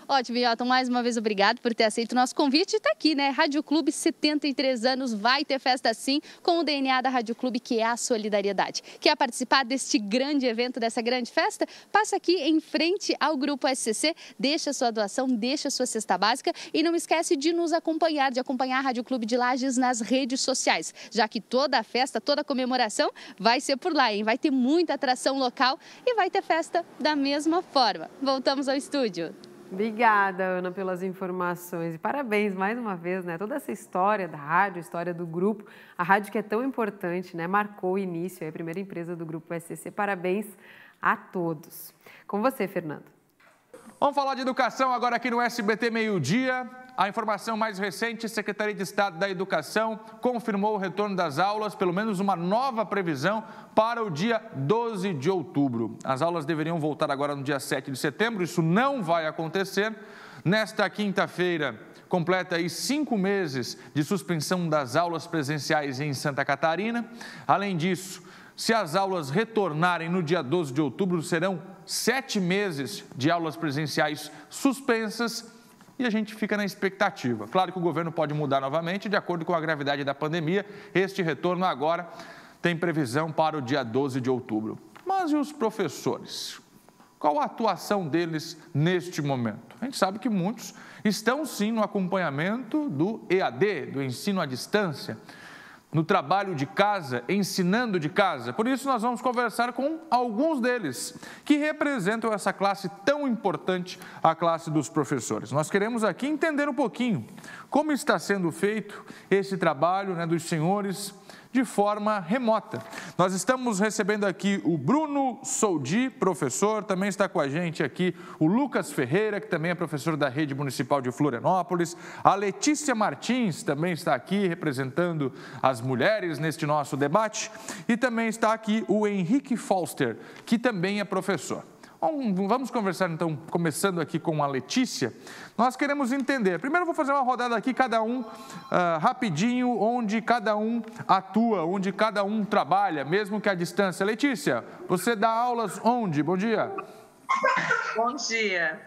Ótimo, Otton, mais uma vez obrigado por ter aceito o nosso convite e está aqui, né? Rádio Clube, 73 anos, vai ter festa sim, com o DNA da Rádio Clube, que é a solidariedade. Quer participar deste grande evento, dessa grande festa? Passa aqui em frente ao Grupo SCC, deixa sua doação, deixa sua cesta básica e não esquece de nos acompanhar, de acompanhar a Rádio Clube de Lages nas redes sociais, já que toda a festa, toda a comemoração vai ser por lá, hein? Vai ter muita atração local e vai ter festa da mesma forma. Voltamos ao estúdio. Obrigada, Ana, pelas informações. E parabéns mais uma vez, né? Toda essa história da rádio, história do grupo, a rádio que é tão importante, né? Marcou o início, é a primeira empresa do Grupo SCC. Parabéns a todos. Com você, Fernando. Vamos falar de educação agora aqui no SBT Meio-Dia. A informação mais recente, a Secretaria de Estado da Educação confirmou o retorno das aulas, pelo menos uma nova previsão para o dia 12 de outubro. As aulas deveriam voltar agora no dia 7 de setembro, isso não vai acontecer. Nesta quinta-feira, completa aí 5 meses de suspensão das aulas presenciais em Santa Catarina. Além disso, se as aulas retornarem no dia 12 de outubro, serão 7 meses de aulas presenciais suspensas. E a gente fica na expectativa. Claro que o governo pode mudar novamente, de acordo com a gravidade da pandemia. Este retorno agora tem previsão para o dia 12 de outubro. Mas e os professores? Qual a atuação deles neste momento? A gente sabe que muitos estão sim no acompanhamento do EAD, do ensino à distância, no trabalho de casa, ensinando de casa. Por isso, nós vamos conversar com alguns deles, que representam essa classe tão importante, a classe dos professores. Nós queremos aqui entender um pouquinho como está sendo feito esse trabalho, né, dos senhores de forma remota. Nós estamos recebendo aqui o Bruno Soldi, professor, também está com a gente aqui o Lucas Ferreira, que também é professor da Rede Municipal de Florianópolis, a Letícia Martins também está aqui representando as mulheres neste nosso debate e também está aqui o Henrique Foster, que também é professor. Vamos conversar então, começando aqui com a Letícia. Nós queremos entender, primeiro eu vou fazer uma rodada aqui, cada um rapidinho, onde cada um atua, onde cada um trabalha, mesmo que à distância. Letícia, você dá aulas onde? Bom dia. Bom dia.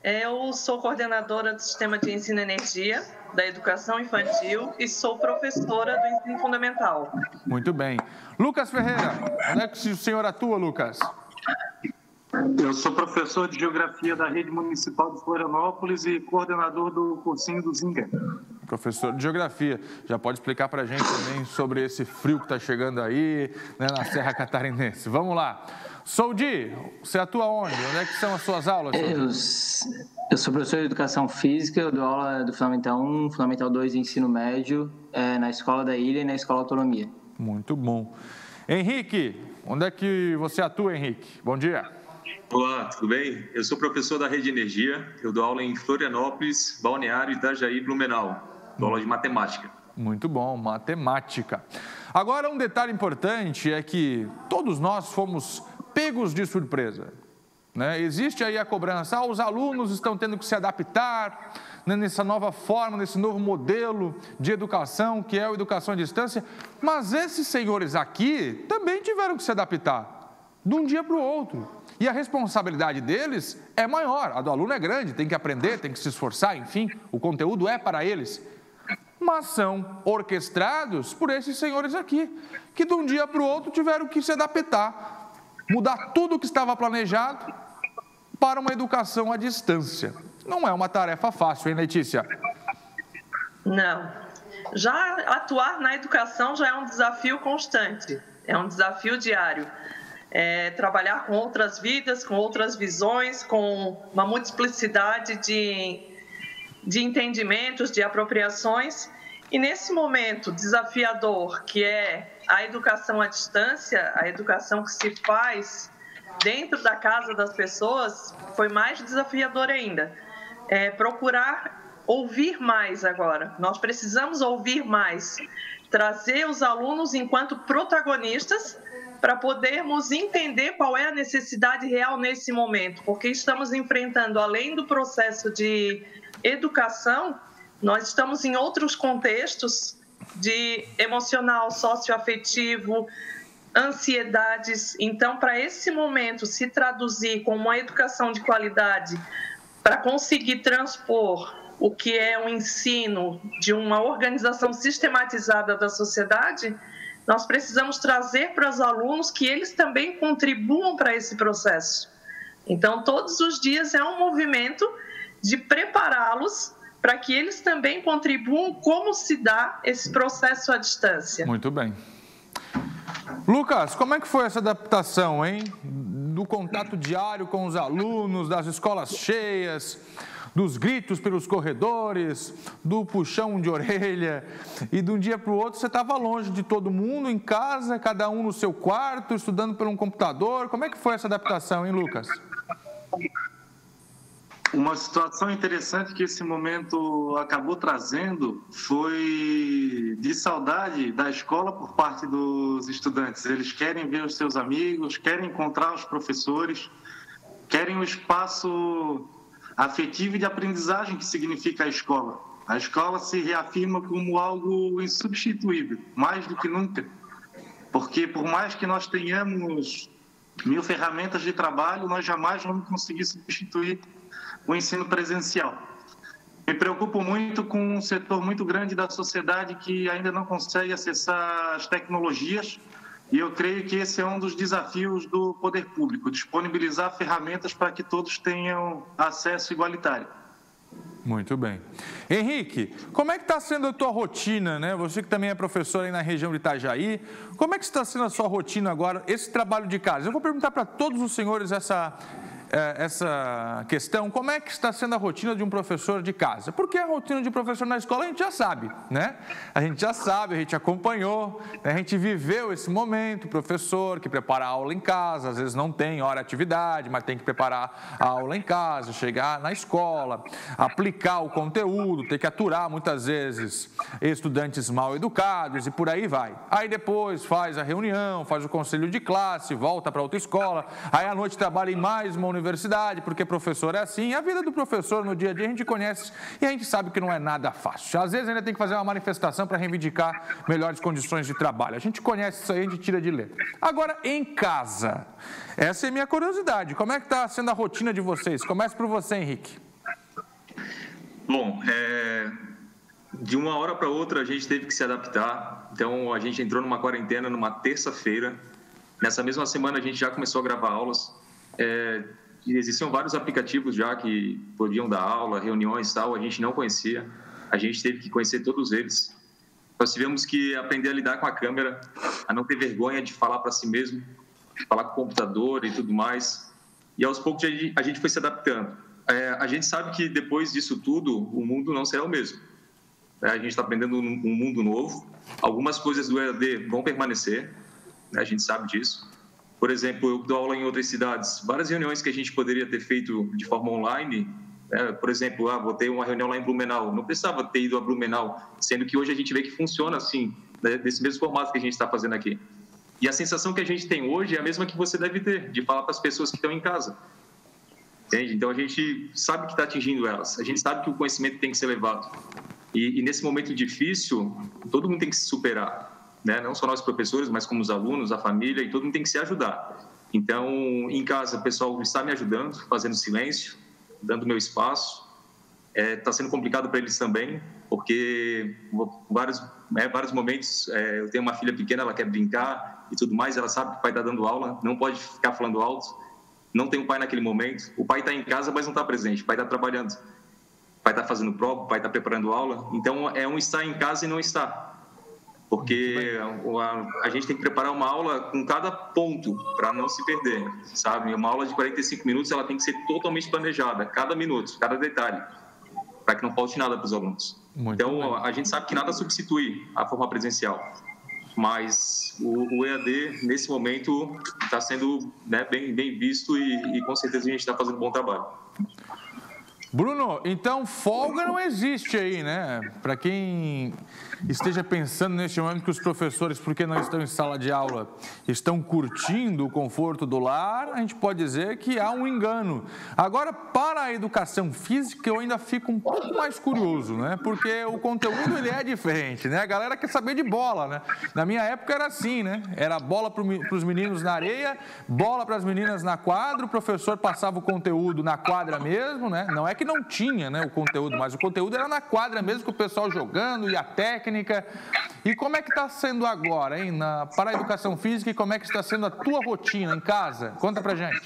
Eu sou coordenadora do Sistema de Ensino e Energia da Educação Infantil e sou professora do Ensino Fundamental. Muito bem. Lucas Ferreira, onde é que o senhor atua, Lucas? Eu sou professor de Geografia da Rede Municipal de Florianópolis e coordenador do cursinho do Zinga. Professor de Geografia, já pode explicar para a gente também sobre esse frio que está chegando aí, né, na Serra Catarinense. Vamos lá. Soldi, você atua onde? Onde é que são as suas aulas? Eu sou professor de Educação Física, eu dou aula do Fundamental 1, Fundamental 2 e Ensino Médio, na Escola da Ilha e na Escola Autonomia. Muito bom. Henrique, onde é que você atua, Henrique? Bom dia. Olá, tudo bem? Eu sou professor da Rede Energia, eu dou aula em Florianópolis, Balneário, Itajaí e Blumenau, dou aula de matemática. Muito bom, matemática. Agora, um detalhe importante é que todos nós fomos pegos de surpresa. Né? Existe aí a cobrança, os alunos estão tendo que se adaptar, né, nessa nova forma, nesse novo modelo de educação, que é a educação à distância, mas esses senhores aqui também tiveram que se adaptar, de um dia para o outro. E a responsabilidade deles é maior, a do aluno é grande, tem que aprender, tem que se esforçar, enfim, o conteúdo é para eles. Mas são orquestrados por esses senhores aqui, que de um dia para o outro tiveram que se adaptar, mudar tudo o que estava planejado para uma educação à distância. Não é uma tarefa fácil, hein, Letícia? Não. Já atuar na educação já é um desafio constante, é um desafio diário. Trabalhar com outras vidas, com outras visões, com uma multiplicidade de entendimentos, de apropriações. E nesse momento desafiador, que é a educação à distância, a educação que se faz dentro da casa das pessoas, foi mais desafiador ainda. Procurar ouvir mais agora. Nós precisamos ouvir mais, trazer os alunos enquanto protagonistas para podermos entender qual é a necessidade real nesse momento, porque estamos enfrentando, além do processo de educação, nós estamos em outros contextos de emocional, socioafetivo, ansiedades. Então, para esse momento se traduzir como uma educação de qualidade, para conseguir transpor o que é um ensino de uma organização sistematizada da sociedade, nós precisamos trazer para os alunos que eles também contribuam para esse processo. Então, todos os dias é um movimento de prepará-los para que eles também contribuam como se dá esse processo à distância. Muito bem. Lucas, como é que foi essa adaptação, hein? Do contato diário com os alunos, das escolas cheias, dos gritos pelos corredores, do puxão de orelha, e de um dia para o outro você estava longe de todo mundo, em casa, cada um no seu quarto, estudando por um computador. Como é que foi essa adaptação, hein, Lucas? Uma situação interessante que esse momento acabou trazendo foi de saudade da escola por parte dos estudantes. Eles querem ver os seus amigos, querem encontrar os professores, querem um espaço afetivo e de aprendizagem que significa a escola. A escola se reafirma como algo insubstituível, mais do que nunca. Porque por mais que nós tenhamos 1000 ferramentas de trabalho, nós jamais vamos conseguir substituir o ensino presencial. Me preocupo muito com um setor muito grande da sociedade que ainda não consegue acessar as tecnologias, e eu creio que esse é um dos desafios do poder público, disponibilizar ferramentas para que todos tenham acesso igualitário. Muito bem. Henrique, como é que está sendo a tua rotina, né? Você que também é professor aí na região de Itajaí, como é que está sendo a sua rotina agora, esse trabalho de casa? Eu vou perguntar para todos os senhores essa questão, como é que está sendo a rotina de um professor de casa? Porque a rotina de professor na escola a gente já sabe, né? A gente já sabe, a gente acompanhou, né? A gente viveu esse momento, o professor que prepara a aula em casa, às vezes não tem hora de atividade, mas tem que preparar a aula em casa, chegar na escola, aplicar o conteúdo, ter que aturar muitas vezes estudantes mal educados e por aí vai. Aí depois faz a reunião, faz o conselho de classe, volta para outra escola, aí à noite trabalha em mais uma universidade, porque professor é assim. A vida do professor no dia a dia a gente conhece e a gente sabe que não é nada fácil. Às vezes ainda tem que fazer uma manifestação para reivindicar melhores condições de trabalho. A gente conhece isso aí, a gente tira de letra. Agora, em casa, essa é a minha curiosidade. Como é que está sendo a rotina de vocês? Começa por você, Henrique. Bom, de uma hora para outra a gente teve que se adaptar. Então, a gente entrou numa quarentena numa terça-feira. Nessa mesma semana a gente já começou a gravar aulas. Existiam vários aplicativos já que podiam dar aula, reuniões e tal, a gente não conhecia, a gente teve que conhecer todos eles. Nós tivemos que aprender a lidar com a câmera, a não ter vergonha de falar para si mesmo, de falar com o computador e tudo mais, e aos poucos a gente foi se adaptando. A gente sabe que depois disso tudo, o mundo não será o mesmo. A gente está aprendendo um mundo novo, algumas coisas do EAD vão permanecer, a gente sabe disso. Por exemplo, eu dou aula em outras cidades. Várias reuniões que a gente poderia ter feito de forma online. Por exemplo, vou ter uma reunião lá em Blumenau. Não precisava ter ido a Blumenau, sendo que hoje a gente vê que funciona assim, desse mesmo formato que a gente está fazendo aqui. E a sensação que a gente tem hoje é a mesma que você deve ter, de falar para as pessoas que estão em casa. Entende? Então, a gente sabe que está atingindo elas, a gente sabe que o conhecimento tem que ser levado. E nesse momento difícil, todo mundo tem que se superar, né? Não só nós professores, mas como os alunos, a família, e todo mundo tem que se ajudar. Então, em casa, o pessoal está me ajudando, fazendo silêncio, dando meu espaço. Está sendo complicado para eles também, porque vários momentos eu tenho uma filha pequena, ela quer brincar e tudo mais, ela sabe que o pai está dando aula, não pode ficar falando alto, não tem o pai naquele momento, o pai está em casa, mas não está presente, o pai está trabalhando, o pai está fazendo prova, o pai está preparando aula, então é um estar em casa e não estar. Porque a gente tem que preparar uma aula com cada ponto para não se perder, sabe? Uma aula de 45 minutos, ela tem que ser totalmente planejada, cada minuto, cada detalhe, para que não falte nada para os alunos. Então, a gente sabe que nada substitui a forma presencial, mas o EAD, nesse momento, está sendo, né, bem visto e com certeza a gente está fazendo um bom trabalho. Bruno, então folga não existe aí, né? Para quem esteja pensando neste momento que os professores, porque não estão em sala de aula, estão curtindo o conforto do lar, a gente pode dizer que há um engano. Agora, para a educação física, eu ainda fico um pouco mais curioso, né? Porque o conteúdo, ele é diferente, né? A galera quer saber de bola, né? Na minha época era assim, né? Era bola para os meninos na areia, bola para as meninas na quadra, o professor passava o conteúdo na quadra mesmo, né? Não é que não tinha, né, o conteúdo, mas o conteúdo era na quadra mesmo, com o pessoal jogando e a técnica. E como é que está sendo agora, hein, para a educação física, e como é que está sendo a tua rotina em casa? Conta pra gente.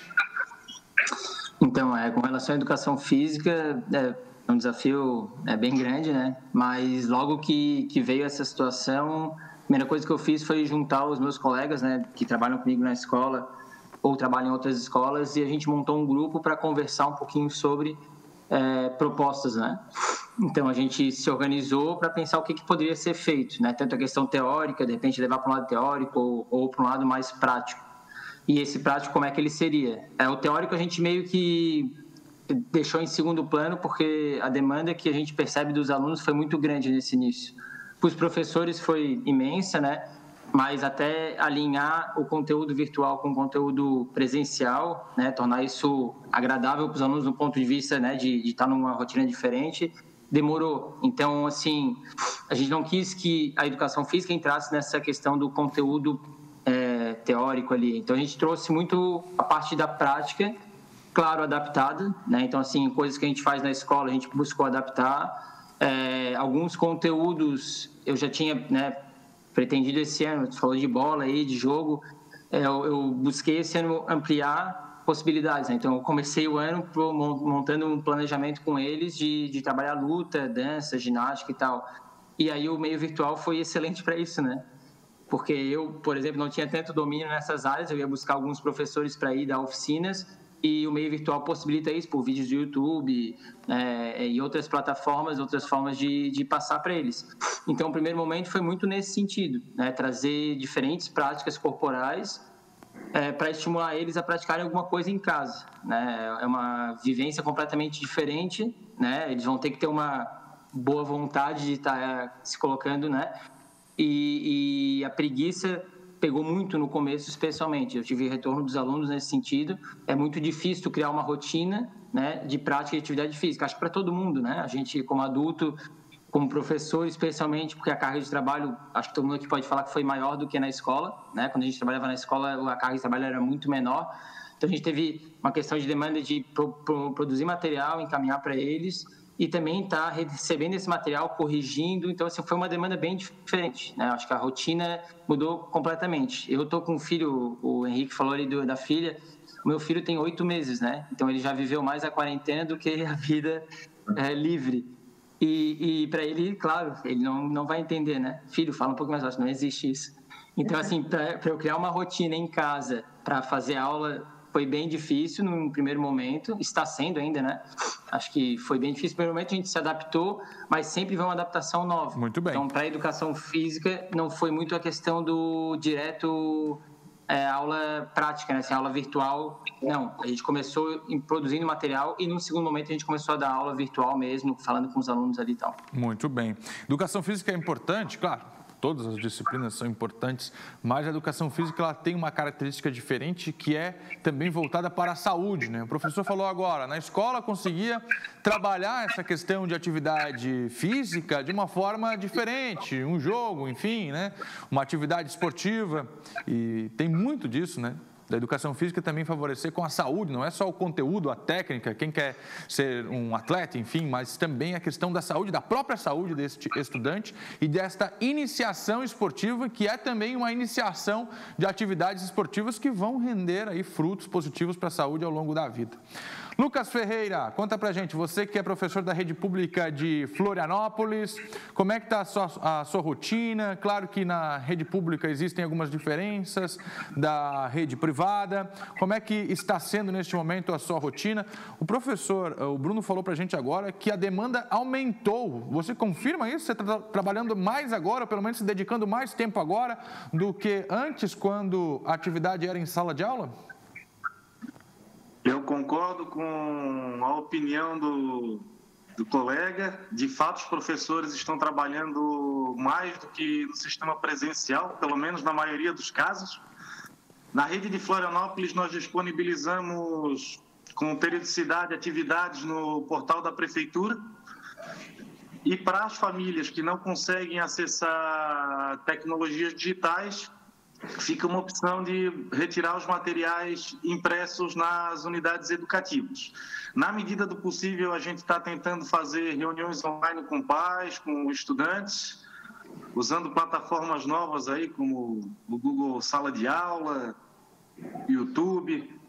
Então, com relação à educação física, é um desafio bem grande, né? Mas logo que veio essa situação, a primeira coisa que eu fiz foi juntar os meus colegas, né, que trabalham comigo na escola ou trabalham em outras escolas, e a gente montou um grupo para conversar um pouquinho sobre propostas, né? Então, a gente se organizou para pensar o que poderia ser feito, né? Tanto a questão teórica, de repente levar para um lado teórico ou para um lado mais prático. E esse prático, como é que ele seria? O teórico a gente meio que deixou em segundo plano, porque a demanda que a gente percebe dos alunos foi muito grande nesse início. Para os professores foi imensa, né? Mas até alinhar o conteúdo virtual com o conteúdo presencial, né, tornar isso agradável para os alunos do ponto de vista, né, de estar numa rotina diferente, demorou. Então, assim, a gente não quis que a educação física entrasse nessa questão do conteúdo teórico ali. Então, a gente trouxe muito a parte da prática, claro, adaptada, né? Então, assim, coisas que a gente faz na escola, a gente buscou adaptar. Alguns conteúdos eu já tinha, né, pretendido esse ano, você falou de bola aí, de jogo, eu busquei esse ano ampliar possibilidades, né? Então eu comecei o ano montando um planejamento com eles de trabalhar luta, dança, ginástica e tal, e aí o meio virtual foi excelente para isso, né? Porque eu, por exemplo, não tinha tanto domínio nessas áreas, eu ia buscar alguns professores para ir dar oficinas, e o meio virtual possibilita isso por vídeos do YouTube e outras plataformas, outras formas de passar para eles. Então, o primeiro momento foi muito nesse sentido, né? Trazer diferentes práticas corporais para estimular eles a praticarem alguma coisa em casa, né? É uma vivência completamente diferente, né? Eles vão ter que ter uma boa vontade de estar se colocando, né? E a preguiça pegou muito no começo, especialmente. Eu tive retorno dos alunos nesse sentido. É muito difícil criar uma rotina, né, de prática de atividade física. Acho que para todo mundo, né? A gente, como adulto, como professor, especialmente, porque a carga de trabalho, acho que todo mundo aqui pode falar que foi maior do que na escola, né? Quando a gente trabalhava na escola, a carga de trabalho era muito menor. Então, a gente teve uma questão de demanda de produzir material, encaminhar para eles, e também tá recebendo esse material, corrigindo. Então, assim, foi uma demanda bem diferente, né? Acho que a rotina mudou completamente. Eu tô com um filho, o Henrique falou ali da filha, o meu filho tem 8 meses, né? Então, ele já viveu mais a quarentena do que a vida livre. E para ele, claro, ele não vai entender, né? Filho, fala um pouco mais baixo, não existe isso. Então, assim, para eu criar uma rotina em casa para fazer aula, foi bem difícil no primeiro momento, está sendo ainda, né? Acho que foi bem difícil no primeiro momento, a gente se adaptou, mas sempre vem uma adaptação nova. Muito bem. Então, para a educação física, não foi muito a questão do direto aula prática, né? Assim, aula virtual, não. A gente começou produzindo material e, num segundo momento, a gente começou a dar aula virtual mesmo, falando com os alunos ali e tal. Muito bem. Educação física é importante, claro. todas as disciplinas são importantes, mas a educação física ela tem uma característica diferente que é também voltada para a saúde, né? O professor falou agora, na escola conseguia trabalhar essa questão de atividade física de uma forma diferente, um jogo, enfim, né? Uma atividade esportiva, e tem muito disso, né? Da educação física também favorecer com a saúde, não é só o conteúdo, a técnica, quem quer ser um atleta, enfim, mas também a questão da saúde, da própria saúde deste estudante e desta iniciação esportiva, que é também uma iniciação de atividades esportivas que vão render aí frutos positivos para a saúde ao longo da vida. Lucas Ferreira, conta pra gente, você que é professor da rede pública de Florianópolis, como é que está a sua rotina? Claro que na rede pública existem algumas diferenças da rede privada. Como é que está sendo neste momento a sua rotina? O Bruno falou pra gente agora que a demanda aumentou. Você confirma isso? Você está trabalhando mais agora, ou pelo menos se dedicando mais tempo agora do que antes, quando a atividade era em sala de aula? Eu concordo com a opinião do colega. De fato, os professores estão trabalhando mais do que no sistema presencial, pelo menos na maioria dos casos. Na rede de Florianópolis, nós disponibilizamos com periodicidade atividades no portal da Prefeitura. E para as famílias que não conseguem acessar tecnologias digitais, fica uma opção de retirar os materiais impressos nas unidades educativas. Na medida do possível, a gente está tentando fazer reuniões online com pais, com estudantes, usando plataformas novas aí, como o Google Sala de Aula, YouTube.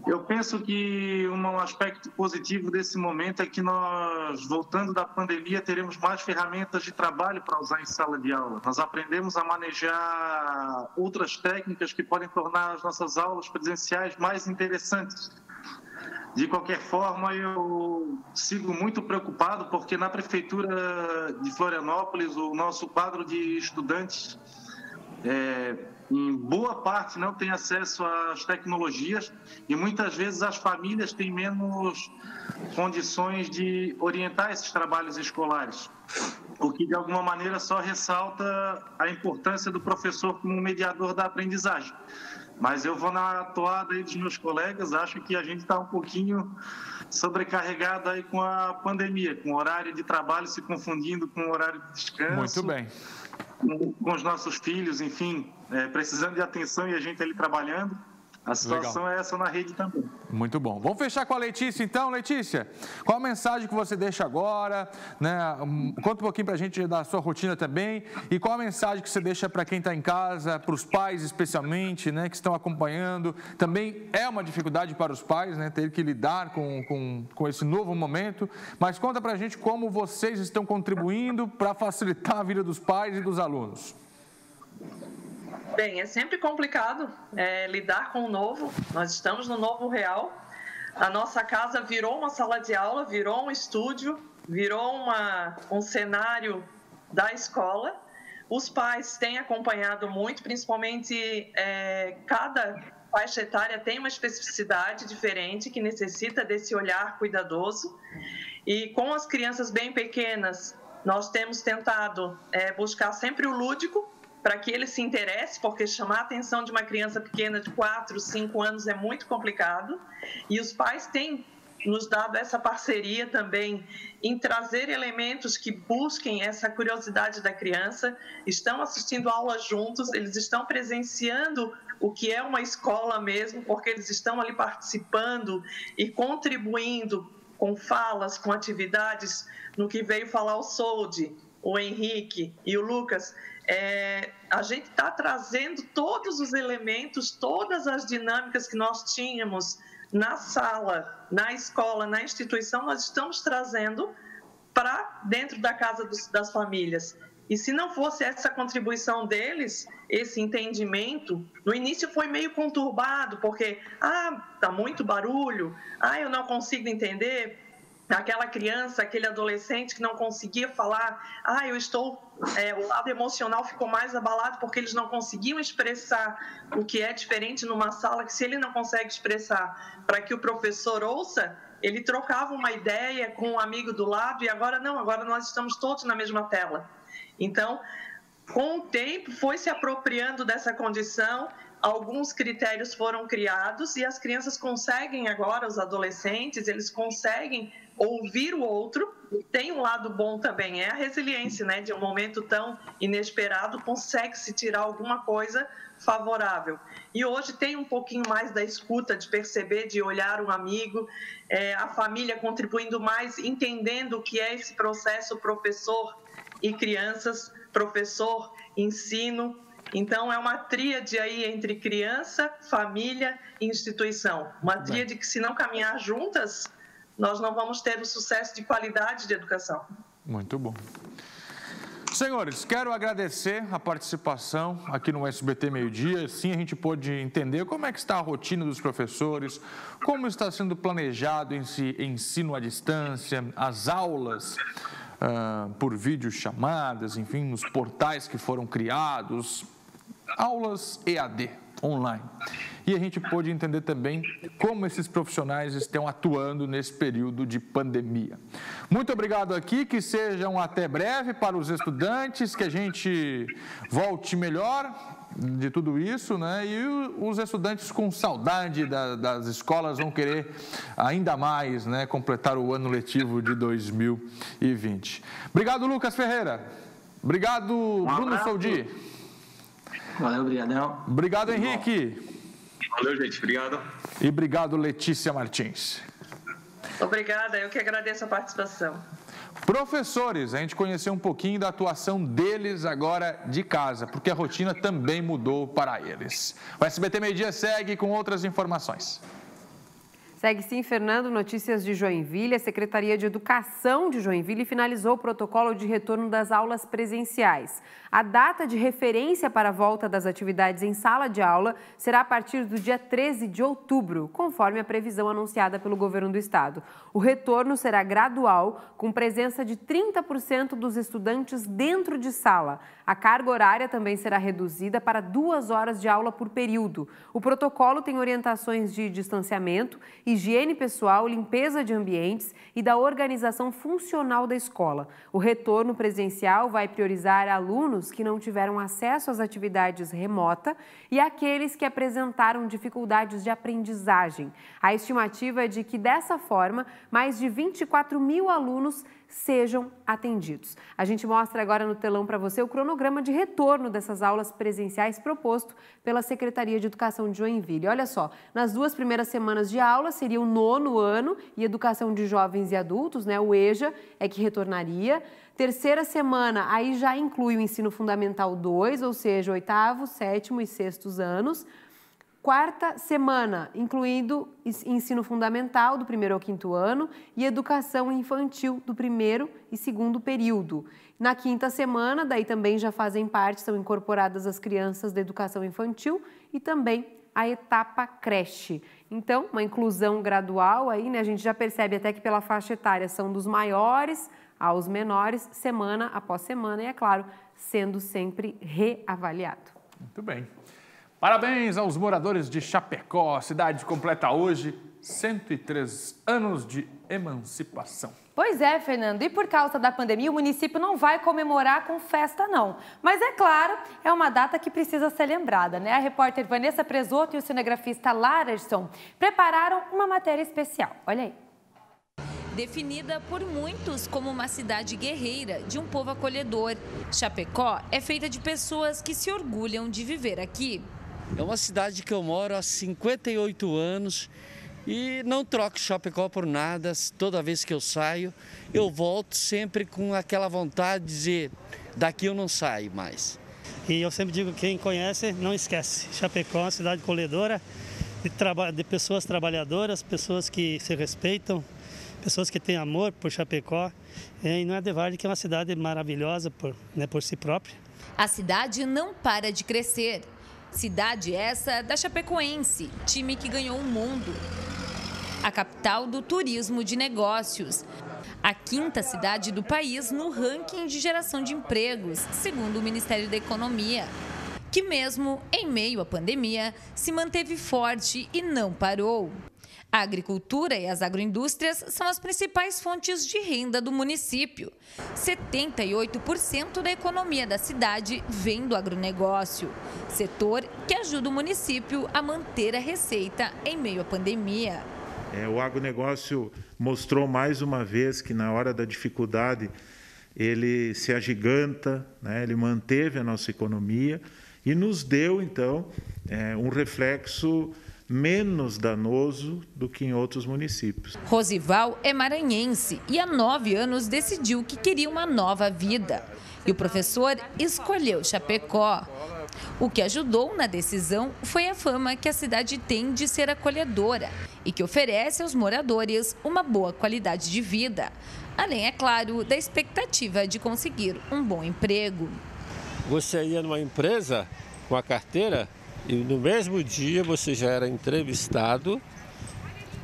Eu penso que um aspecto positivo desse momento é que nós, voltando da pandemia, teremos mais ferramentas de trabalho para usar em sala de aula. Nós aprendemos a manejar outras técnicas que podem tornar as nossas aulas presenciais mais interessantes. De qualquer forma, eu sigo muito preocupado porque na Prefeitura de Florianópolis, o nosso quadro de estudantes em boa parte não tem acesso às tecnologias e muitas vezes as famílias têm menos condições de orientar esses trabalhos escolares, o que de alguma maneira só ressalta a importância do professor como mediador da aprendizagem. Mas eu vou na toada aí dos meus colegas, acho que a gente está um pouquinho sobrecarregado aí com a pandemia, com o horário de trabalho se confundindo com o horário de descanso. Muito bem. Com os nossos filhos, enfim, precisando de atenção e a gente ali trabalhando. A situação é essa na rede também. Muito bom. Vamos fechar com a Letícia, então. Letícia, qual a mensagem que você deixa agora? Né? Conta um pouquinho para a gente da sua rotina também. E qual a mensagem que você deixa para quem está em casa, para os pais especialmente, né, que estão acompanhando? Também é uma dificuldade para os pais, né, ter que lidar com esse novo momento. Mas conta para a gente como vocês estão contribuindo para facilitar a vida dos pais e dos alunos. Bem, é sempre complicado lidar com o novo. Nós estamos no novo real. A nossa casa virou uma sala de aula, virou um estúdio, virou um cenário da escola. Os pais têm acompanhado muito, principalmente cada faixa etária tem uma especificidade diferente que necessita desse olhar cuidadoso. E com as crianças bem pequenas, nós temos tentado buscar sempre o lúdico, para que ele se interesse, porque chamar a atenção de uma criança pequena de 4, 5 anos é muito complicado. E os pais têm nos dado essa parceria também em trazer elementos que busquem essa curiosidade da criança, estão assistindo aulas juntos, eles estão presenciando o que é uma escola mesmo, porque eles estão ali participando e contribuindo com falas, com atividades, no que veio falar o Soldi, o Henrique e o Lucas. A gente está trazendo todos os elementos, todas as dinâmicas que nós tínhamos na sala, na escola, na instituição, nós estamos trazendo para dentro da casa das famílias. E se não fosse essa contribuição deles, esse entendimento, no início foi meio conturbado, porque, tá muito barulho, eu não consigo entender. Aquela criança, aquele adolescente que não conseguia falar, o lado emocional ficou mais abalado porque eles não conseguiam expressar o que é diferente numa sala, que se ele não consegue expressar para que o professor ouça, ele trocava uma ideia com um amigo do lado e agora não, agora nós estamos todos na mesma tela. Então, Com o tempo, foi se apropriando dessa condição, alguns critérios foram criados e as crianças conseguem agora, os adolescentes, eles conseguem ouvir o outro. Tem um lado bom também, é a resiliência, né? De um momento tão inesperado, consegue-se tirar alguma coisa favorável. E hoje tem um pouquinho mais da escuta, de perceber, de olhar um amigo, a família contribuindo mais, entendendo o que é esse processo professor e crianças, professor, ensino. Então, é uma tríade aí entre criança, família e instituição. Uma tríade que, se não caminhar juntas, nós não vamos ter o sucesso de qualidade de educação. Muito bom. Senhores, quero agradecer a participação aqui no SBT Meio-Dia. Sim, a gente pôde entender como é que está a rotina dos professores, como está sendo planejado esse ensino à distância, as aulas por videochamadas, enfim, nos portais que foram criados, aulas EAD, online. E a gente pôde entender também como esses profissionais estão atuando nesse período de pandemia. Muito obrigado aqui, que sejam até breve para os estudantes, que a gente volte melhor de tudo isso, né? E os estudantes com saudade das escolas vão querer ainda mais, né, completar o ano letivo de 2020. Obrigado, Lucas Ferreira. Obrigado, Bruno Soldi. Valeu, obrigadão. Obrigado, Henrique. Valeu, gente. Obrigado. E obrigado, Letícia Martins. Obrigada, eu que agradeço a participação. Professores, a gente conheceu um pouquinho da atuação deles agora de casa, porque a rotina também mudou para eles. O SBT Meio-Dia segue com outras informações. Segue sim, Fernando. Notícias de Joinville. A Secretaria de Educação de Joinville finalizou o protocolo de retorno das aulas presenciais. A data de referência para a volta das atividades em sala de aula será a partir do dia 13 de outubro, conforme a previsão anunciada pelo governo do estado. O retorno será gradual, com presença de 30% dos estudantes dentro de sala. A carga horária também será reduzida para 2 horas de aula por período. O protocolo tem orientações de distanciamento, higiene pessoal, limpeza de ambientes e da organização funcional da escola. O retorno presencial vai priorizar alunos que não tiveram acesso às atividades remota e aqueles que apresentaram dificuldades de aprendizagem. A estimativa é de que, dessa forma, mais de 24 mil alunos sejam atendidos. A gente mostra agora no telão para você o cronograma de retorno dessas aulas presenciais proposto pela Secretaria de Educação de Joinville. Olha só, nas 2 primeiras semanas de aula seria o 9º ano e Educação de Jovens e Adultos, né, o EJA, é que retornaria. Terceira semana, aí já inclui o Ensino Fundamental 2, ou seja, 8º, 7º e 6º anos. Quarta semana, incluindo ensino fundamental do 1º ao 5º ano e educação infantil do 1º e 2º período. Na quinta semana, daí também já fazem parte, são incorporadas as crianças da educação infantil e também a etapa creche. Então, uma inclusão gradual aí, né? A gente já percebe até que pela faixa etária são dos maiores aos menores, semana após semana e, é claro, sendo sempre reavaliado. Muito bem. Parabéns aos moradores de Chapecó. A cidade completa hoje 103 anos de emancipação. Pois é, Fernando. E por causa da pandemia, o município não vai comemorar com festa, não. Mas, é claro, é uma data que precisa ser lembrada, né? A repórter Vanessa Presoto e o cinegrafista Larson prepararam uma matéria especial. Olha aí. Definida por muitos como uma cidade guerreira, de um povo acolhedor, Chapecó é feita de pessoas que se orgulham de viver aqui. É uma cidade que eu moro há 58 anos e não troco Chapecó por nada. Toda vez que eu saio, eu volto sempre com aquela vontade de dizer, daqui eu não saio mais. E eu sempre digo, quem conhece, não esquece. Chapecó é uma cidade acolhedora, de pessoas trabalhadoras, pessoas que se respeitam, pessoas que têm amor por Chapecó. E não é de Varde que é uma cidade maravilhosa por si própria. A cidade não para de crescer. Cidade essa da Chapecoense, time que ganhou o mundo. A capital do turismo de negócios. A 5ª cidade do país no ranking de geração de empregos, segundo o Ministério da Economia, que mesmo em meio à pandemia se manteve forte e não parou. A agricultura e as agroindústrias são as principais fontes de renda do município. 78% da economia da cidade vem do agronegócio, setor que ajuda o município a manter a receita em meio à pandemia. O agronegócio mostrou mais uma vez que na hora da dificuldade ele se agiganta, né? Ele manteve a nossa economia e nos deu, então, um reflexo menos danoso do que em outros municípios. Rosival é maranhense e há 9 anos decidiu que queria uma nova vida. E o professor escolheu Chapecó. O que ajudou na decisão foi a fama que a cidade tem de ser acolhedora e que oferece aos moradores uma boa qualidade de vida. Além, é claro, da expectativa de conseguir um bom emprego. Você ia numa empresa com a carteira e no mesmo dia você já era entrevistado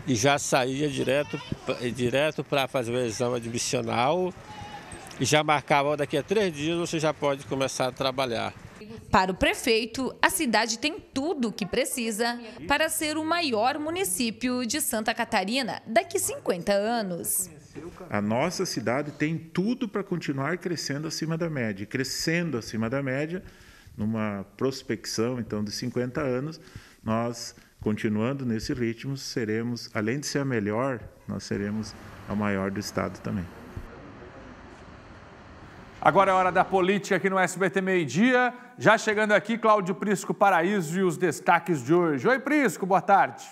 e já saía direto para fazer o exame admissional e já marcava daqui a 3 dias você já pode começar a trabalhar. Para o prefeito, a cidade tem tudo o que precisa para ser o maior município de Santa Catarina daqui 50 anos. A nossa cidade tem tudo para continuar crescendo acima da média. E crescendo acima da média, numa prospecção então de 50 anos, nós, continuando nesse ritmo, seremos, além de ser a melhor, nós seremos a maior do estado também. Agora é hora da política aqui no SBT Meio-Dia. Já chegando aqui, Cláudio Prisco Paraíso e os destaques de hoje. Oi, Prisco, boa tarde.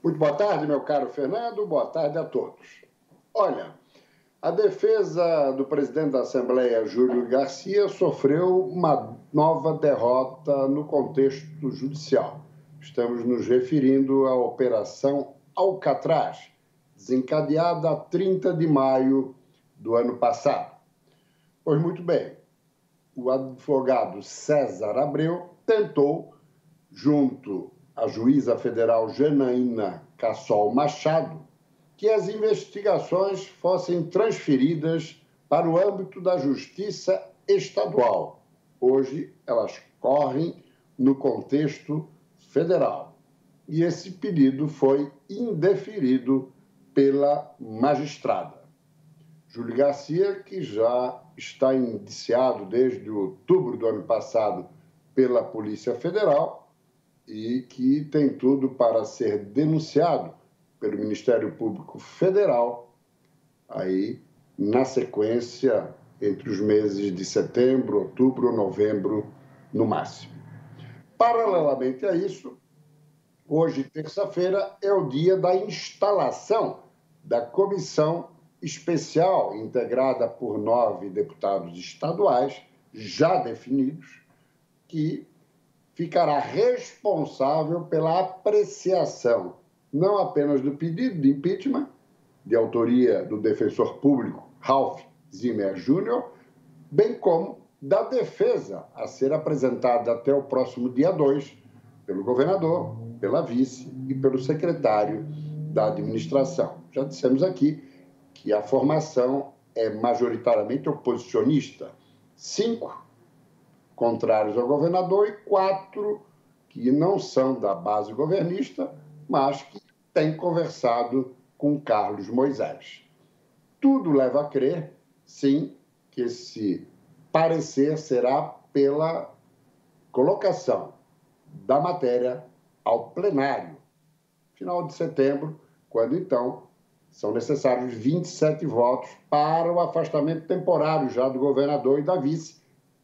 Muito boa tarde, meu caro Fernando. Boa tarde a todos. Olha, a defesa do presidente da Assembleia, Júlio Garcia, sofreu uma nova derrota no contexto judicial. Estamos nos referindo à Operação Alcatraz, desencadeada a 30 de maio do ano passado. Pois muito bem, o advogado César Abreu tentou, junto à juíza federal Janaína Cassol Machado, que as investigações fossem transferidas para o âmbito da Justiça Estadual. Hoje, elas correm no contexto federal. E esse pedido foi indeferido pela magistrada. Júlio Garcia, que já está indiciado desde outubro do ano passado pela Polícia Federal e que tem tudo para ser denunciado pelo Ministério Público Federal, aí na sequência entre os meses de setembro, outubro, novembro, no máximo. Paralelamente a isso, hoje, terça-feira, é o dia da instalação da comissão especial, integrada por 9 deputados estaduais, já definidos, que ficará responsável pela apreciação, não apenas do pedido de impeachment, de autoria do defensor público Ralph Zimmer Jr., bem como da defesa a ser apresentada até o próximo dia 2 pelo governador, pela vice e pelo secretário da administração. Já dissemos aqui que a formação é majoritariamente oposicionista. 5 contrários ao governador e 4 que não são da base governista, mas que têm conversado com Carlos Moisés. Tudo leva a crer, sim, que esse parecer será pela colocação da matéria ao plenário, final de setembro, quando então são necessários 27 votos para o afastamento temporário já do governador e da vice,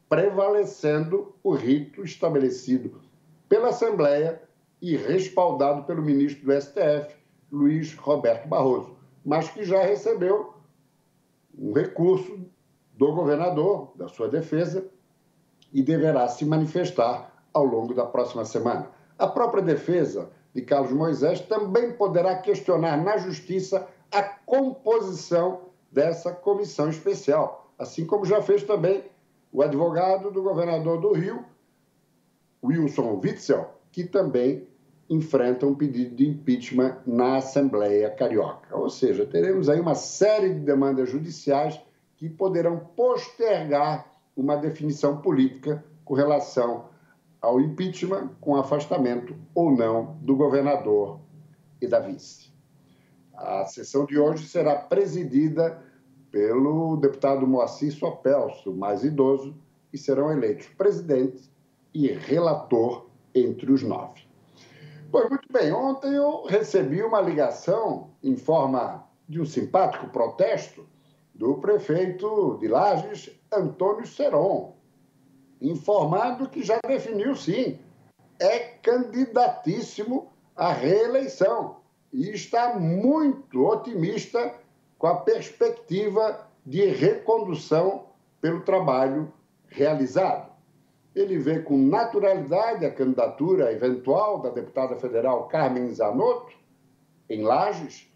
prevalecendo o rito estabelecido pela Assembleia e respaldado pelo ministro do STF, Luiz Roberto Barroso, mas que já recebeu um recurso do governador, da sua defesa, e deverá se manifestar ao longo da próxima semana. A própria defesa de Carlos Moisés também poderá questionar na Justiça a composição dessa comissão especial, assim como já fez também o advogado do governador do Rio, Wilson Witzel, que também enfrenta um pedido de impeachment na Assembleia Carioca. Ou seja, teremos aí uma série de demandas judiciais que poderão postergar uma definição política com relação ao impeachment com afastamento ou não do governador e da vice. A sessão de hoje será presidida pelo deputado Moacir Sopelso, mais idoso, e serão eleitos presidente e relator entre os 9. Pois muito bem, ontem eu recebi uma ligação em forma de um simpático protesto do prefeito de Lages, Antônio Seron, informando que já definiu, sim, é candidatíssimo à reeleição e está muito otimista com a perspectiva de recondução pelo trabalho realizado. Ele vê com naturalidade a candidatura eventual da deputada federal Carmen Zanotto, em Lages,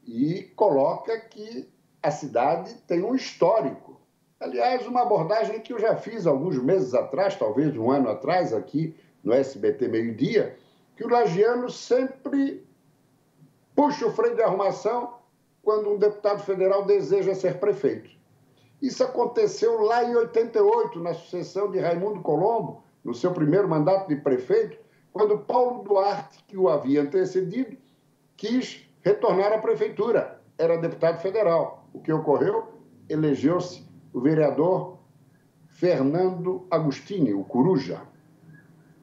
e coloca que a cidade tem um histórico. Aliás, uma abordagem que eu já fiz alguns meses atrás, talvez um ano atrás, aqui no SBT Meio-Dia, que o lagiano sempre puxa o freio de arrumação quando um deputado federal deseja ser prefeito. Isso aconteceu lá em 88, na sucessão de Raimundo Colombo, no seu primeiro mandato de prefeito, quando Paulo Duarte, que o havia antecedido, quis retornar à prefeitura. Era deputado federal. O que ocorreu? Elegeu-se o vereador Fernando Agostini, o Coruja.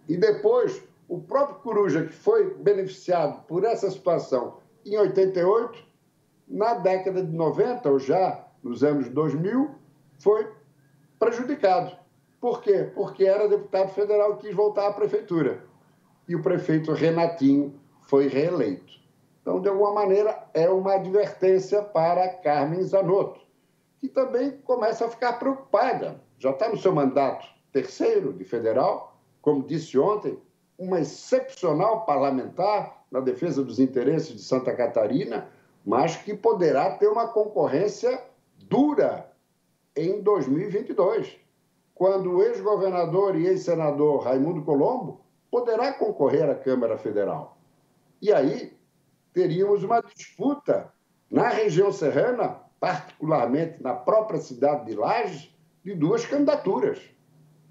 E depois, o próprio Coruja, que foi beneficiado por essa situação em 88, na década de 90, ou já nos anos 2000, foi prejudicado. Por quê? Porque era deputado federal e quis voltar à prefeitura. E o prefeito Renatinho foi reeleito. Então, de alguma maneira, é uma advertência para Carmen Zanotto, que também começa a ficar preocupada. Já está no seu mandato terceiro de federal, como disse ontem, uma excepcional parlamentar na defesa dos interesses de Santa Catarina, mas que poderá ter uma concorrência dura em 2022, quando o ex-governador e ex-senador Raimundo Colombo poderá concorrer à Câmara Federal. E aí teríamos uma disputa na região serrana, particularmente na própria cidade de Lages, de duas candidaturas.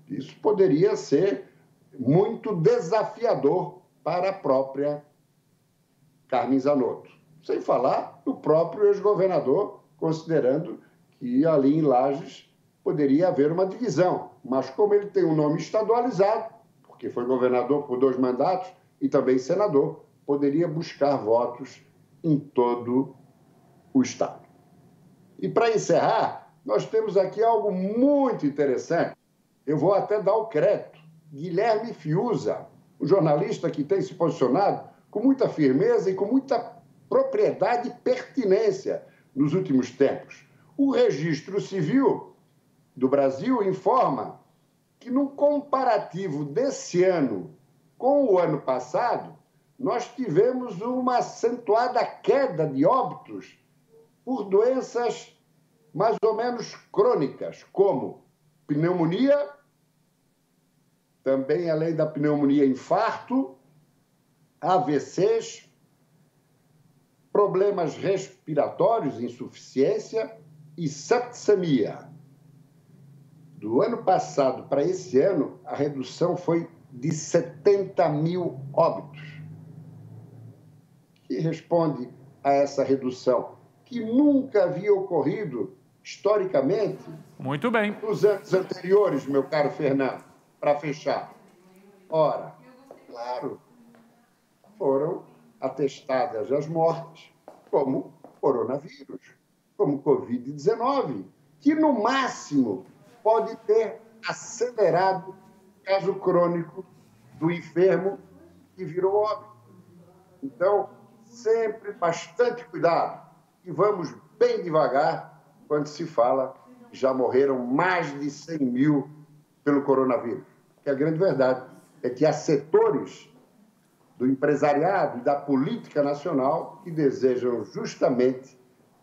Isso poderia ser muito desafiador para a própria Carmen Zanotto. Sem falar do próprio ex-governador, considerando que ali em Lages poderia haver uma divisão. Mas como ele tem um nome estadualizado, porque foi governador por 2 mandatos e também senador, poderia buscar votos em todo o estado. E para encerrar, nós temos aqui algo muito interessante. Eu vou até dar o crédito. Guilherme Fiuza, um jornalista que tem se posicionado com muita firmeza e com muita propriedade e pertinência nos últimos tempos. O Registro Civil do Brasil informa que, no comparativo desse ano com o ano passado, nós tivemos uma acentuada queda de óbitos por doenças mais ou menos crônicas, como pneumonia, também além da pneumonia, infarto, AVCs, problemas respiratórios, insuficiência e septicemia. Do ano passado para esse ano, a redução foi de 70 mil óbitos. Que responde a essa redução, que nunca havia ocorrido historicamente. Muito bem. Nos anos anteriores, meu caro Fernando, para fechar. Ora, claro, foram atestadas as mortes como coronavírus, como Covid-19, que no máximo pode ter acelerado o caso crônico do enfermo que virou óbito. Então, sempre bastante cuidado e vamos bem devagar quando se fala que já morreram mais de 100 mil pelo coronavírus. Porque a grande verdade é que há setores do empresariado e da política nacional que desejam justamente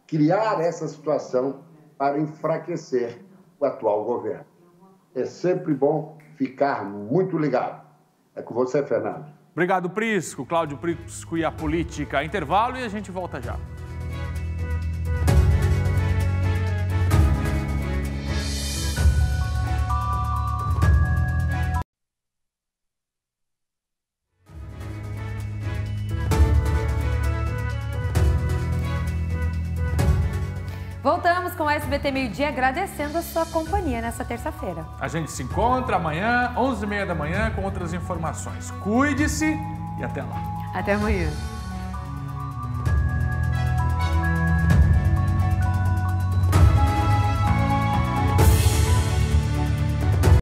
criar essa situação para enfraquecer o atual governo. É sempre bom ficar muito ligado. É com você, Fernando. Obrigado, Prisco. Cláudio Prisco e a política. Intervalo e a gente volta já. Voltamos com o SBT Meio Dia, agradecendo a sua companhia nessa terça-feira. A gente se encontra amanhã, 11h30 da manhã, com outras informações. Cuide-se e até lá. Até amanhã.